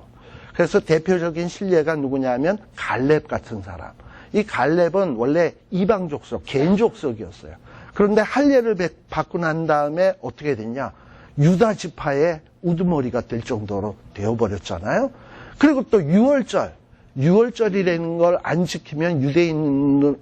그래서 대표적인 신뢰가 누구냐면 갈렙 같은 사람. 이 갈렙은 원래 이방 족속, 개인 족속이었어요. 그런데 할례를 받고 난 다음에 어떻게 됐냐? 유다 지파의 우두머리가 될 정도로 되어버렸잖아요. 그리고 또 유월절이라는 걸 안 지키면 유대인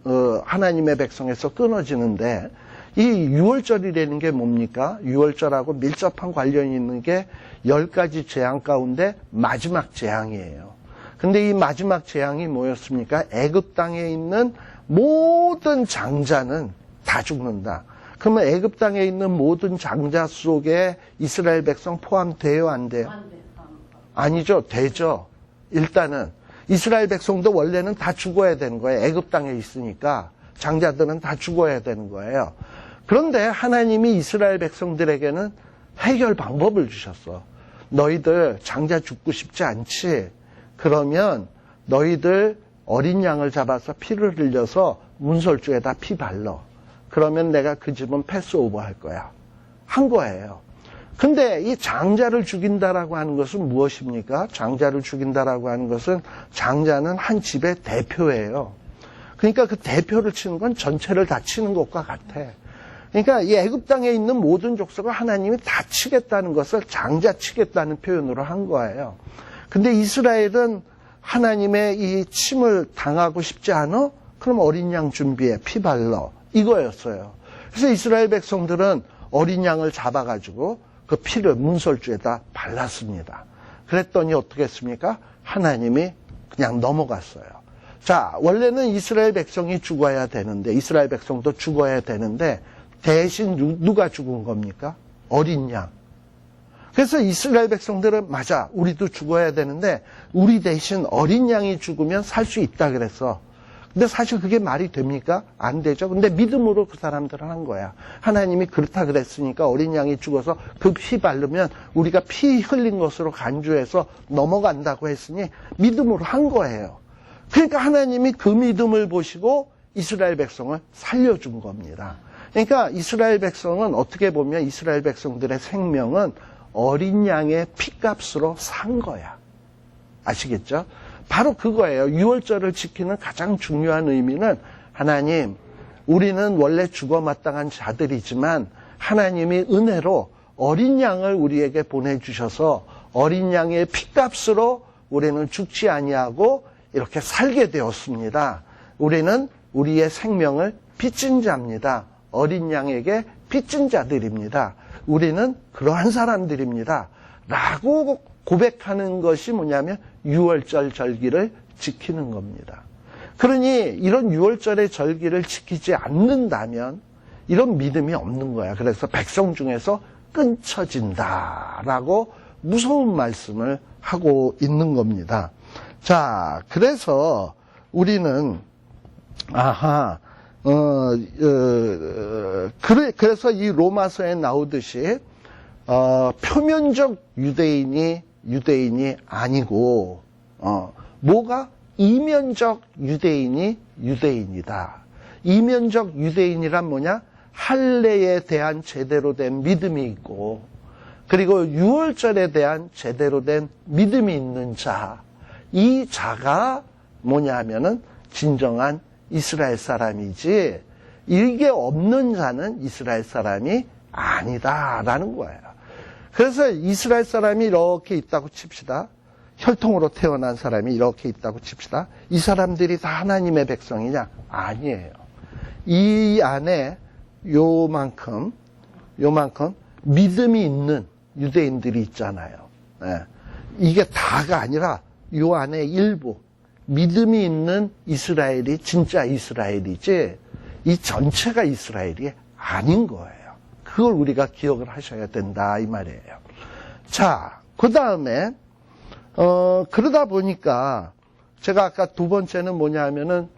하나님의 백성에서 끊어지는데 이 유월절이라는 게 뭡니까? 유월절하고 밀접한 관련이 있는 게 10가지 재앙 가운데 마지막 재앙이에요. 근데 이 마지막 재앙이 뭐였습니까? 애굽 땅에 있는 모든 장자는 다 죽는다. 그러면 애굽 땅에 있는 모든 장자 속에 이스라엘 백성 포함돼요, 안 돼요? 아니죠, 되죠. 일단은 이스라엘 백성도 원래는 다 죽어야 되는 거예요. 애굽 땅에 있으니까 장자들은 다 죽어야 되는 거예요. 그런데 하나님이 이스라엘 백성들에게는 해결 방법을 주셨어. 너희들 장자 죽고 싶지 않지? 그러면 너희들 어린 양을 잡아서 피를 흘려서 문설주에다 피 발라. 그러면 내가 그 집은 패스오버 할 거야. 한 거예요. 근데 이 장자를 죽인다라고 하는 것은 무엇입니까? 장자를 죽인다라고 하는 것은 장자는 한 집의 대표예요. 그러니까 그 대표를 치는 건 전체를 다 치는 것과 같아. 그러니까 이 애굽 땅에 있는 모든 족속을 하나님이 다 치겠다는 것을 장자 치겠다는 표현으로 한 거예요. 근데 이스라엘은 하나님의 이 침을 당하고 싶지 않아? 그럼 어린 양 준비해, 피 발라. 이거였어요. 그래서 이스라엘 백성들은 어린 양을 잡아가지고 그 피를 문설주에다 발랐습니다. 그랬더니 어떻게 했습니까? 하나님이 그냥 넘어갔어요. 자, 원래는 이스라엘 백성이 죽어야 되는데, 이스라엘 백성도 죽어야 되는데, 대신 누가 죽은 겁니까? 어린 양. 그래서 이스라엘 백성들은 맞아, 우리도 죽어야 되는데 우리 대신 어린 양이 죽으면 살 수 있다 그랬어. 근데 사실 그게 말이 됩니까? 안 되죠. 근데 믿음으로 그 사람들은 한 거야. 하나님이 그렇다 그랬으니까 어린 양이 죽어서 그 피 바르면 우리가 피 흘린 것으로 간주해서 넘어간다고 했으니 믿음으로 한 거예요. 그러니까 하나님이 그 믿음을 보시고 이스라엘 백성을 살려준 겁니다. 그러니까 이스라엘 백성은 어떻게 보면 이스라엘 백성들의 생명은 어린 양의 피값으로 산 거야. 아시겠죠? 바로 그거예요. 유월절을 지키는 가장 중요한 의미는 하나님, 우리는 원래 죽어마땅한 자들이지만 하나님이 은혜로 어린 양을 우리에게 보내주셔서 어린 양의 피값으로 우리는 죽지 아니하고 이렇게 살게 되었습니다. 우리는 우리의 생명을 빚진 자입니다. 어린 양에게 빚진 자들입니다. 우리는 그러한 사람들입니다. 라고 고백하는 것이 뭐냐면 유월절 절기를 지키는 겁니다. 그러니 이런 유월절의 절기를 지키지 않는다면 이런 믿음이 없는 거야. 그래서 백성 중에서 끊쳐진다라고 무서운 말씀을 하고 있는 겁니다. 자, 그래서 우리는 그래서 이 로마서에 나오듯이 표면적 유대인이 아니고 뭐가 이면적 유대인이 유대인이다. 이면적 유대인이란 뭐냐? 할례에 대한 제대로 된 믿음이 있고 그리고 유월절에 대한 제대로 된 믿음이 있는 자. 이 자가 뭐냐 하면은 진정한 이스라엘 사람이지 이게 없는 자는 이스라엘 사람이 아니다라는 거예요. 그래서 이스라엘 사람이 이렇게 있다고 칩시다. 혈통으로 태어난 사람이 이렇게 있다고 칩시다. 이 사람들이 다 하나님의 백성이냐? 아니에요. 이 안에 요만큼 믿음이 있는 유대인들이 있잖아요. 네. 이게 다가 아니라 요 안에 일부 믿음이 있는 이스라엘이 진짜 이스라엘이지 이 전체가 이스라엘이 아닌 거예요. 그걸 우리가 기억을 하셔야 된다 이 말이에요. 자, 그 다음에 그러다 보니까 제가 아까 두 번째는 뭐냐 하면은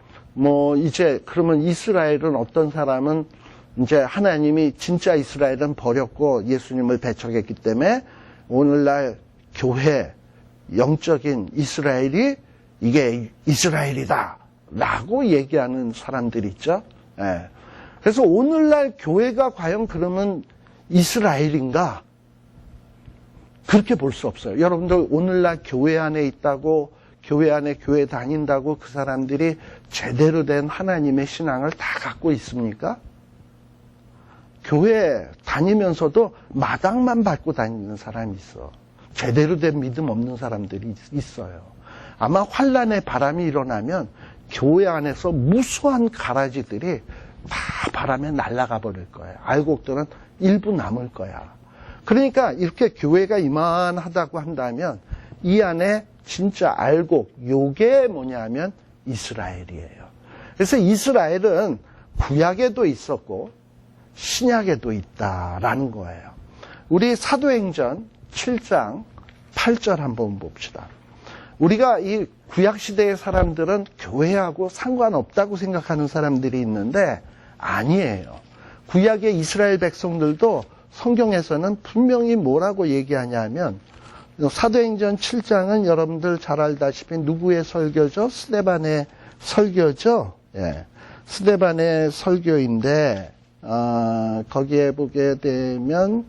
이제 그러면 이스라엘은 어떤 사람은 이제 하나님이 진짜 이스라엘은 버렸고 예수님을 배척했기 때문에 오늘날 교회 영적인 이스라엘이 이게 이스라엘이다 라고 얘기하는 사람들 있죠. 예. 그래서 오늘날 교회가 과연 그러면 이스라엘인가? 그렇게 볼 수 없어요. 여러분들 오늘날 교회 안에 있다고 교회 안에 교회 다닌다고 그 사람들이 제대로 된 하나님의 신앙을 다 갖고 있습니까? 교회 다니면서도 마당만 밟고 다니는 사람이 있어. 제대로 된 믿음 없는 사람들이 있어요. 아마 환란의 바람이 일어나면 교회 안에서 무수한 가라지들이 다 바람에 날아가 버릴 거예요. 알곡들은 일부 남을 거야. 그러니까 이렇게 교회가 이만하다고 한다면 이 안에 진짜 알곡, 요게 뭐냐면 이스라엘이에요. 그래서 이스라엘은 구약에도 있었고 신약에도 있다라는 거예요. 우리 사도행전 7장 8절 한번 봅시다. 우리가 이 구약시대의 사람들은 교회하고 상관없다고 생각하는 사람들이 있는데 아니에요. 구약의 이스라엘 백성들도 성경에서는 분명히 뭐라고 얘기하냐면 사도행전 7장은 여러분들 잘 알다시피 누구의 설교죠? 스데반의 설교죠. 예. 스데반의 설교인데 거기에 보게 되면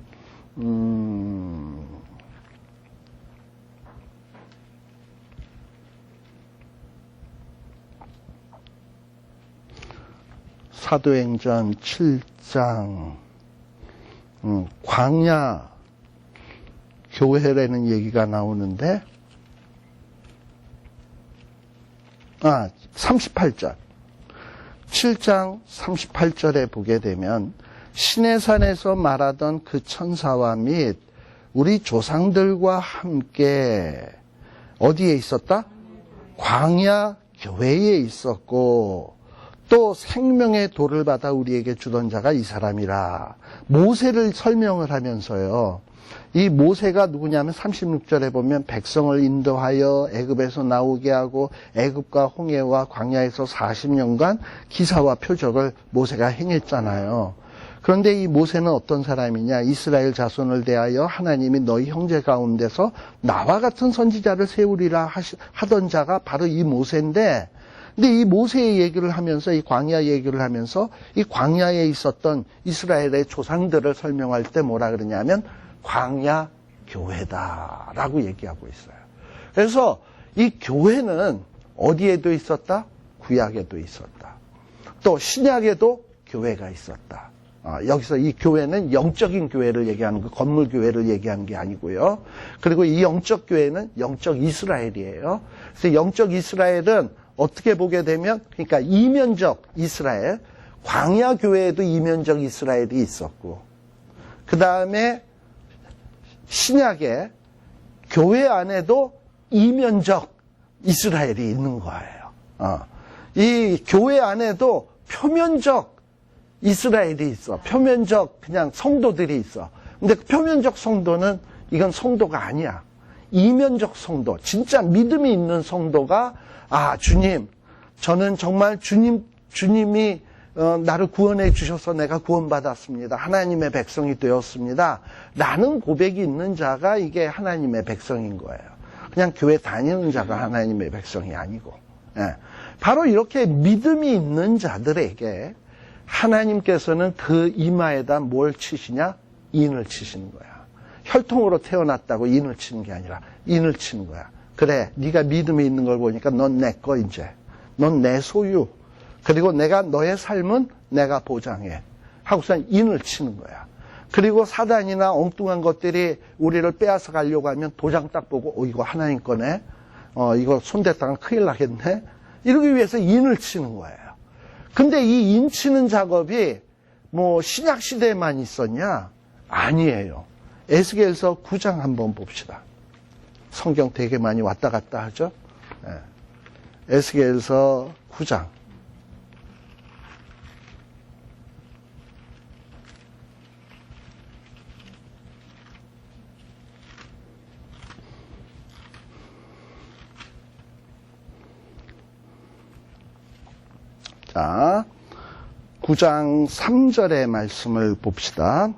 사도행전 7장 광야 교회라는 얘기가 나오는데 38절 7장 38절에 보게 되면 시내산에서 말하던 그 천사와 및 우리 조상들과 함께 어디에 있었다? 광야 교회에 있었고 또 생명의 돌을 받아 우리에게 주던 자가 이 사람이라. 모세를 설명을 하면서요. 이 모세가 누구냐면 36절에 보면 백성을 인도하여 애굽에서 나오게 하고 애굽과 홍해와 광야에서 40년간 기사와 표적을 모세가 행했잖아요. 그런데 이 모세는 어떤 사람이냐? 이스라엘 자손을 대하여 하나님이 너희 형제 가운데서 나와 같은 선지자를 세우리라 하던 자가 바로 이 모세인데, 근데 이 모세의 얘기를 하면서, 이 광야 얘기를 하면서 이 광야에 있었던 이스라엘의 조상들을 설명할 때 뭐라 그러냐면 광야 교회다라고 얘기하고 있어요. 그래서 이 교회는 어디에도 있었다? 구약에도 있었다. 또 신약에도 교회가 있었다. 여기서 이 교회는 영적인 교회를 얘기하는 거, 건물 교회를 얘기하는 게 아니고요. 그리고 이 영적 교회는 영적 이스라엘이에요. 그래서 영적 이스라엘은 어떻게 보게 되면, 그러니까 이면적 이스라엘, 광야 교회에도 이면적 이스라엘이 있었고, 그 다음에 신약에 교회 안에도 이면적 이스라엘이 있는 거예요. 이 교회 안에도 표면적 이스라엘이 있어. 표면적 그냥 성도들이 있어. 근데 그 표면적 성도는 이건 성도가 아니야. 이면적 성도, 진짜 믿음이 있는 성도가 주님, 저는 정말 주님이 나를 구원해 주셔서 내가 구원받았습니다. 하나님의 백성이 되었습니다. 라는 고백이 있는 자가 이게 하나님의 백성인 거예요. 그냥 교회 다니는 자가 하나님의 백성이 아니고. 바로 이렇게 믿음이 있는 자들에게 하나님께서는 그 이마에다 뭘 치시냐? 인을 치시는 거야. 혈통으로 태어났다고 인을 치는 게 아니라 인을 치는 거야. 그래, 네가 믿음이 있는 걸 보니까 넌 내 거 이제. 넌 내 소유. 그리고 내가 너의 삶은 내가 보장해. 하고서 인을 치는 거야. 그리고 사단이나 엉뚱한 것들이 우리를 빼앗아 가려고 하면 도장 딱 보고 이거 하나님 거네. 이거 손댔다가 큰일 나겠네. 이러기 위해서 인을 치는 거예요. 근데 이 인 치는 작업이 뭐 신약 시대에만 있었냐? 아니에요. 에스겔서 9장 한번 봅시다. 성경 되게 많이 왔다 갔다 하죠. 에스겔서 9장. 자, 9장 3절의 말씀을 봅시다.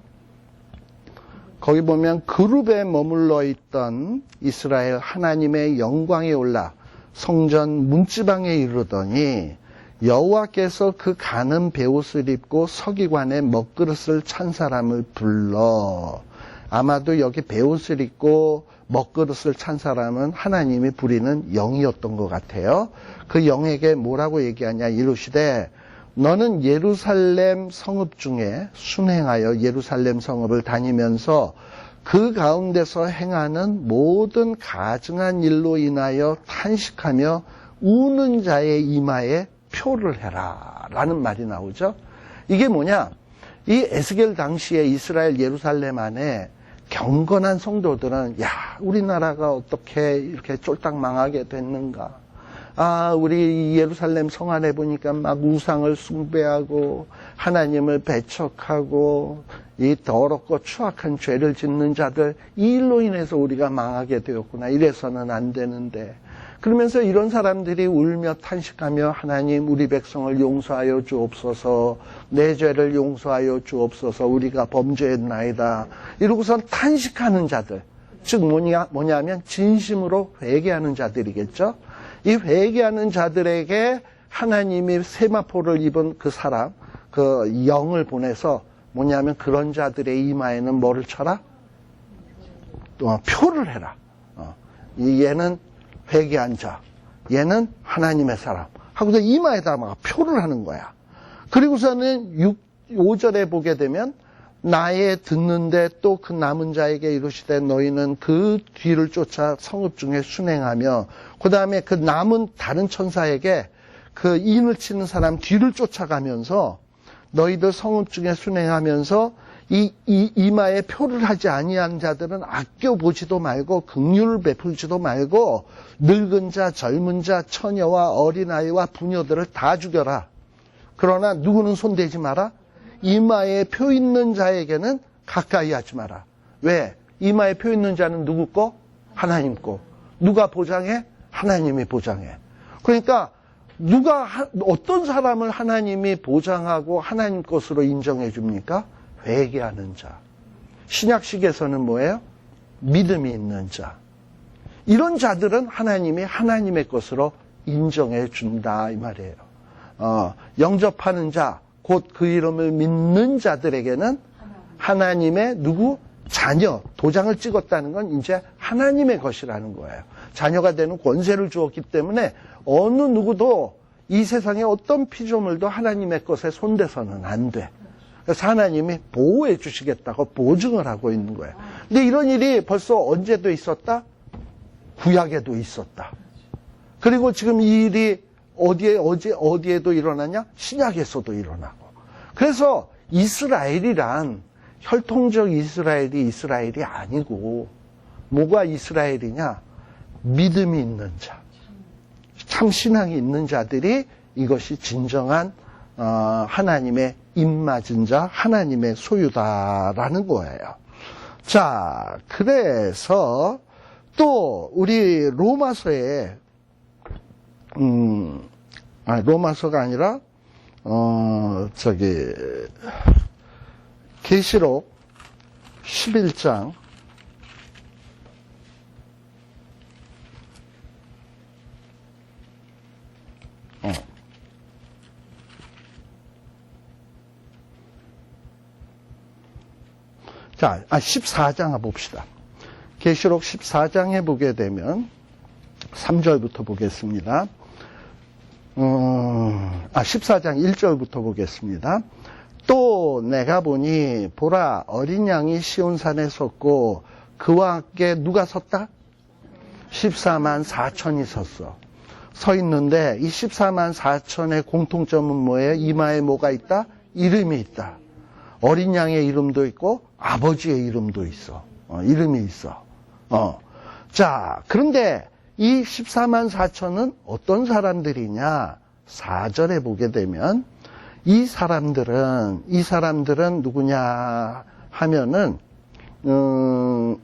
거기 보면 그룹에 머물러 있던 이스라엘 하나님의 영광이 올라 성전 문지방에 이르더니 여호와께서 그 가는 베옷을 입고 서기관의 먹그릇을 찬 사람을 불러. 아마도 여기 베옷을 입고 먹그릇을 찬 사람은 하나님이 부리는 영이었던 것 같아요. 그 영에게 뭐라고 얘기하냐? 이르시되 너는 예루살렘 성읍 중에 순행하여 예루살렘 성읍을 다니면서 그 가운데서 행하는 모든 가증한 일로 인하여 탄식하며 우는 자의 이마에 표를 해라 라는 말이 나오죠. 이게 뭐냐? 이 에스겔 당시에 이스라엘 예루살렘 안에 경건한 성도들은 우리나라가 어떻게 이렇게 쫄딱 망하게 됐는가? 우리 예루살렘 성 안에 보니까 막 우상을 숭배하고 하나님을 배척하고 이 더럽고 추악한 죄를 짓는 자들, 이 일로 인해서 우리가 망하게 되었구나. 이래서는 안 되는데. 그러면서 이런 사람들이 울며 탄식하며 하나님 우리 백성을 용서하여 주옵소서, 내 죄를 용서하여 주옵소서, 우리가 범죄했나이다. 이러고선 탄식하는 자들, 즉 뭐냐면 진심으로 회개하는 자들이겠죠. 이 회개하는 자들에게 하나님이 세마포를 입은 그 사람, 그 영을 보내서 뭐냐면 그런 자들의 이마에는 뭐를 쳐라? 표를 해라. 얘는 회개한 자, 얘는 하나님의 사람 하고서 이마에다 막 표를 하는 거야. 그리고서는 5절에 보게 되면 나의 듣는데 또 그 남은 자에게 이르시되 너희는 그 뒤를 쫓아 성읍 중에 순행하며, 그 다음에 그 남은 다른 천사에게 그 인을 치는 사람 뒤를 쫓아가면서 너희들 성읍 중에 순행하면서 이 이마에 표를 하지 아니한 자들은 아껴보지도 말고 긍휼을 베풀지도 말고 늙은 자, 젊은 자, 처녀와 어린아이와 부녀들을 다 죽여라. 그러나 누구는 손대지 마라. 이마에 표 있는 자에게는 가까이 하지 마라. 왜? 이마에 표 있는 자는 누구 거? 하나님 거. 누가 보장해? 하나님이 보장해. 그러니까 어떤 사람을 하나님이 보장하고 하나님 것으로 인정해 줍니까? 회개하는 자. 신약식에서는 뭐예요? 믿음이 있는 자. 이런 자들은 하나님이 하나님의 것으로 인정해 준다 이 말이에요. 영접하는 자, 곧 그 이름을 믿는 자들에게는 하나님의 누구? 자녀, 도장을 찍었다는 건 이제 하나님의 것이라는 거예요. 자녀가 되는 권세를 주었기 때문에 어느 누구도 이 세상의 어떤 피조물도 하나님의 것에 손대서는 안 돼. 그래서 하나님이 보호해 주시겠다고 보증을 하고 있는 거예요. 근데 이런 일이 벌써 언제도 있었다? 구약에도 있었다. 그리고 지금 이 일이 어디에도 일어나냐? 신약에서도 일어나고. 그래서 이스라엘이란 혈통적 이스라엘이 아니고 뭐가 이스라엘이냐? 믿음이 있는 자. 참 신앙이 있는 자들이 이것이 진정한 하나님의 입맞은 자, 하나님의 소유다라는 거예요. 자, 그래서 또 우리 로마서에 로마서가 아니라 계시록 11장 자, 14장 봅시다. 계시록 14장에 보게 되면 3절부터 보겠습니다. 14장 1절부터 보겠습니다. 또 내가 보니 보라 어린 양이 시온산에 섰고 그와 함께 누가 섰다? 14만 4천이 섰어. 서 있는데 이 14만 4천의 공통점은 뭐예요? 이마에 뭐가 있다? 이름이 있다. 어린 양의 이름도 있고 아버지의 이름도 있어. 이름이 있어. 자, 그런데 이 14만 4천은 어떤 사람들이냐? 4절에 보게 되면 이 사람들은 누구냐 하면은 먼저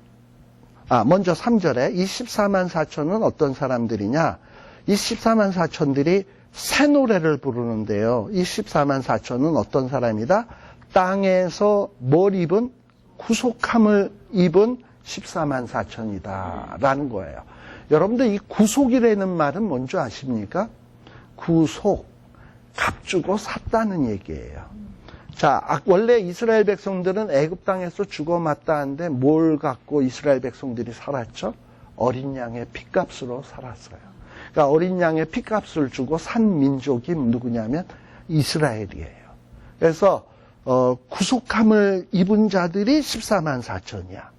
3절에 이 14만 4천은 어떤 사람들이냐? 이 14만 4천들이 새 노래를 부르는데요. 이 14만 4천은 어떤 사람이다? 땅에서 뭘 입은? 구속함을 입은 14만 4천이다 라는 거예요. 여러분들 이 구속이라는 말은 뭔지 아십니까? 구속, 값 주고 샀다는 얘기예요. 자, 원래 이스라엘 백성들은 애굽 땅에서 죽어 마땅한데 뭘 갖고 이스라엘 백성들이 살았죠? 어린 양의 핏값으로 살았어요. 그러니까 어린 양의 핏값을 주고 산 민족이 누구냐면 이스라엘이에요. 그래서 구속함을 입은 자들이 14만 4천이야.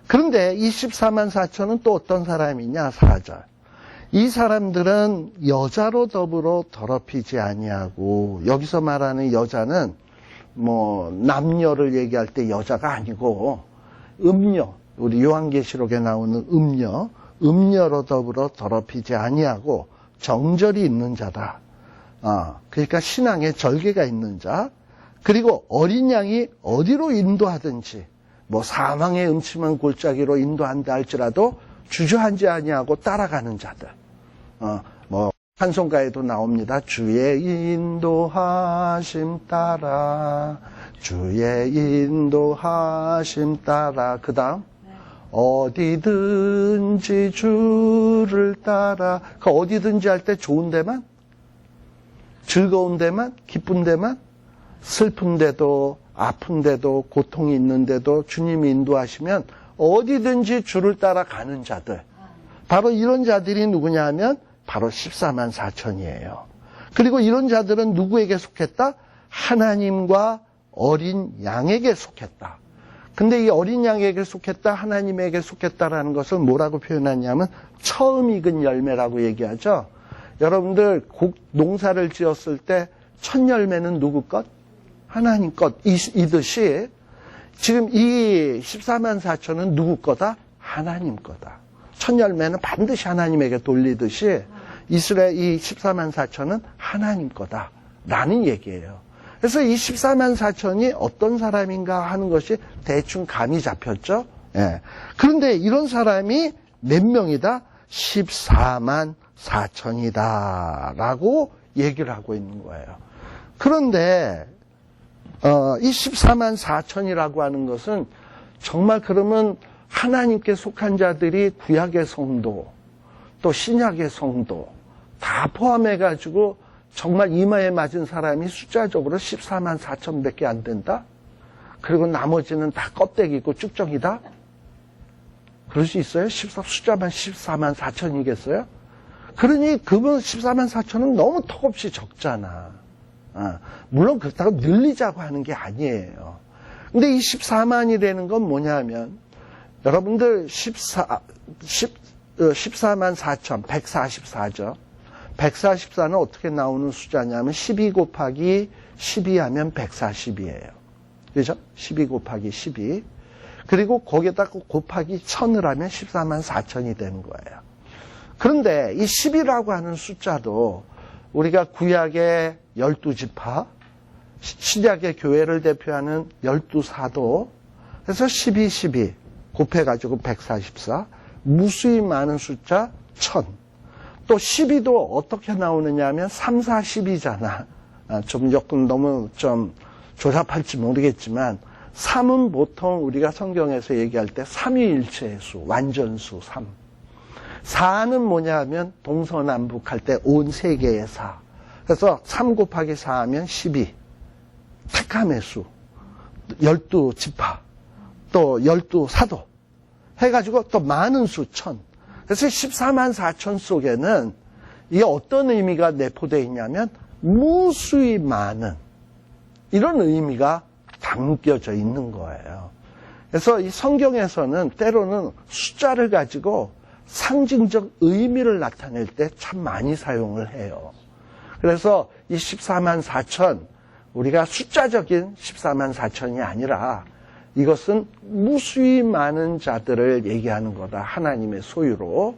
그런데 이 14만 4천은 또 어떤 사람이냐? 4절. 이 사람들은 여자로 더불어 더럽히지 아니하고, 여기서 말하는 여자는 뭐 남녀를 얘기할 때 여자가 아니고 음녀, 우리 요한계시록에 나오는 음녀로 더불어 더럽히지 아니하고 정절이 있는 자다. 그러니까 신앙에 절개가 있는 자. 그리고 어린 양이 어디로 인도하든지 뭐 사망의 음침한 골짜기로 인도한다 할지라도 주저앉지 아니하고 따라가는 자들. 뭐 찬송가에도 나옵니다. 주의 인도하심 따라, 주의 인도하심 따라. 그 다음 어디든지 주를 따라. 그 어디든지 할 때 좋은 데만, 즐거운 데만, 기쁜 데만, 슬픈데도 아픈데도 고통이 있는데도 주님이 인도하시면 어디든지 주를 따라 가는 자들. 바로 이런 자들이 누구냐 하면 바로 14만 4천이에요. 그리고 이런 자들은 누구에게 속했다? 하나님과 어린 양에게 속했다. 근데 이 어린 양에게 속했다, 하나님에게 속했다라는 것을 뭐라고 표현하냐면 처음 익은 열매라고 얘기하죠. 여러분들 농사를 지었을 때 첫 열매는 누구 것? 하나님 것이듯이 지금 이 14만 4천은 누구 거다? 하나님 거다. 첫 열매는 반드시 하나님에게 돌리듯이 이스라엘 이 14만 4천은 하나님 거다 라는 얘기예요. 그래서 이 14만 4천이 어떤 사람인가 하는 것이 대충 감이 잡혔죠? 예. 그런데 이런 사람이 몇 명이다? 14만 4천이다. 라고 얘기를 하고 있는 거예요. 그런데, 이 14만 4천이라고 하는 것은 정말 그러면 하나님께 속한 자들이 구약의 성도, 또 신약의 성도, 다 포함해가지고 정말 이마에 맞은 사람이 숫자적으로 14만 4천 밖에 안 된다? 그리고 나머지는 다 껍데기고 쭉정이다? 그럴 수 있어요? 숫자만 14만 4천이겠어요? 그러니 그분 14만 4천은 너무 턱없이 적잖아. 물론 그렇다고 늘리자고 하는 게 아니에요. 근데 이 14만이라는 건 뭐냐면, 여러분들 14만 4천, 144죠. 144는 어떻게 나오는 숫자냐면 12 곱하기 12 하면 140이에요. 그죠? 12 곱하기 12. 그리고 거기에다 곱하기 1000을 하면 14만 4천이 되는 거예요. 그런데 이 10이라고 하는 숫자도 우리가 구약의 12지파, 신약의 교회를 대표하는 12사도, 그래서 12, 12 곱해가지고 144, 무수히 많은 숫자 1000. 또 12도 어떻게 나오느냐 하면 3, 4, 10이잖아. 조금 너무 좀 조잡할지 모르겠지만 3은 보통 우리가 성경에서 얘기할 때 삼위일체의 수, 완전수 3. 4는 뭐냐 하면 동서남북 할 때 온 세계의 4. 그래서 3 곱하기 4 하면 12. 택함의 수, 12지파, 또 12사도 해가지고 또 많은 수 1000. 그래서 14만 4천 속에는 이게 어떤 의미가 내포되어 있냐면 무수히 많은 이런 의미가 담겨져 있는 거예요. 그래서 이 성경에서는 때로는 숫자를 가지고 상징적 의미를 나타낼 때 참 많이 사용을 해요. 그래서 이 14만 4천, 우리가 숫자적인 14만 4천이 아니라 이것은 무수히 많은 자들을 얘기하는 거다. 하나님의 소유로.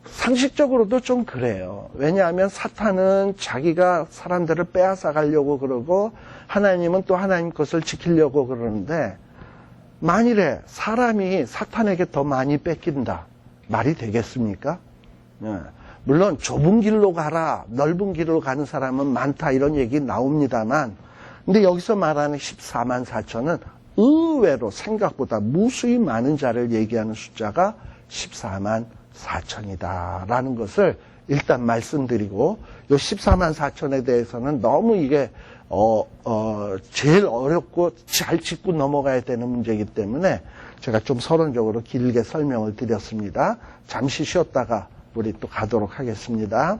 상식적으로도 좀 그래요. 왜냐하면 사탄은 자기가 사람들을 빼앗아 가려고 그러고 하나님은 또 하나님 것을 지키려고 그러는데 만일에 사람이 사탄에게 더 많이 뺏긴다. 말이 되겠습니까? 물론 좁은 길로 가라, 넓은 길로 가는 사람은 많다 이런 얘기 나옵니다만 근데 여기서 말하는 14만 4천은 의외로 생각보다 무수히 많은 자를 얘기하는 숫자가 14만 4천이다 라는 것을 일단 말씀드리고 이 14만 4천에 대해서는 너무 이게 제일 어렵고 잘 짚고 넘어가야 되는 문제이기 때문에 제가 좀 서론적으로 길게 설명을 드렸습니다. 잠시 쉬었다가 우리 또 가도록 하겠습니다.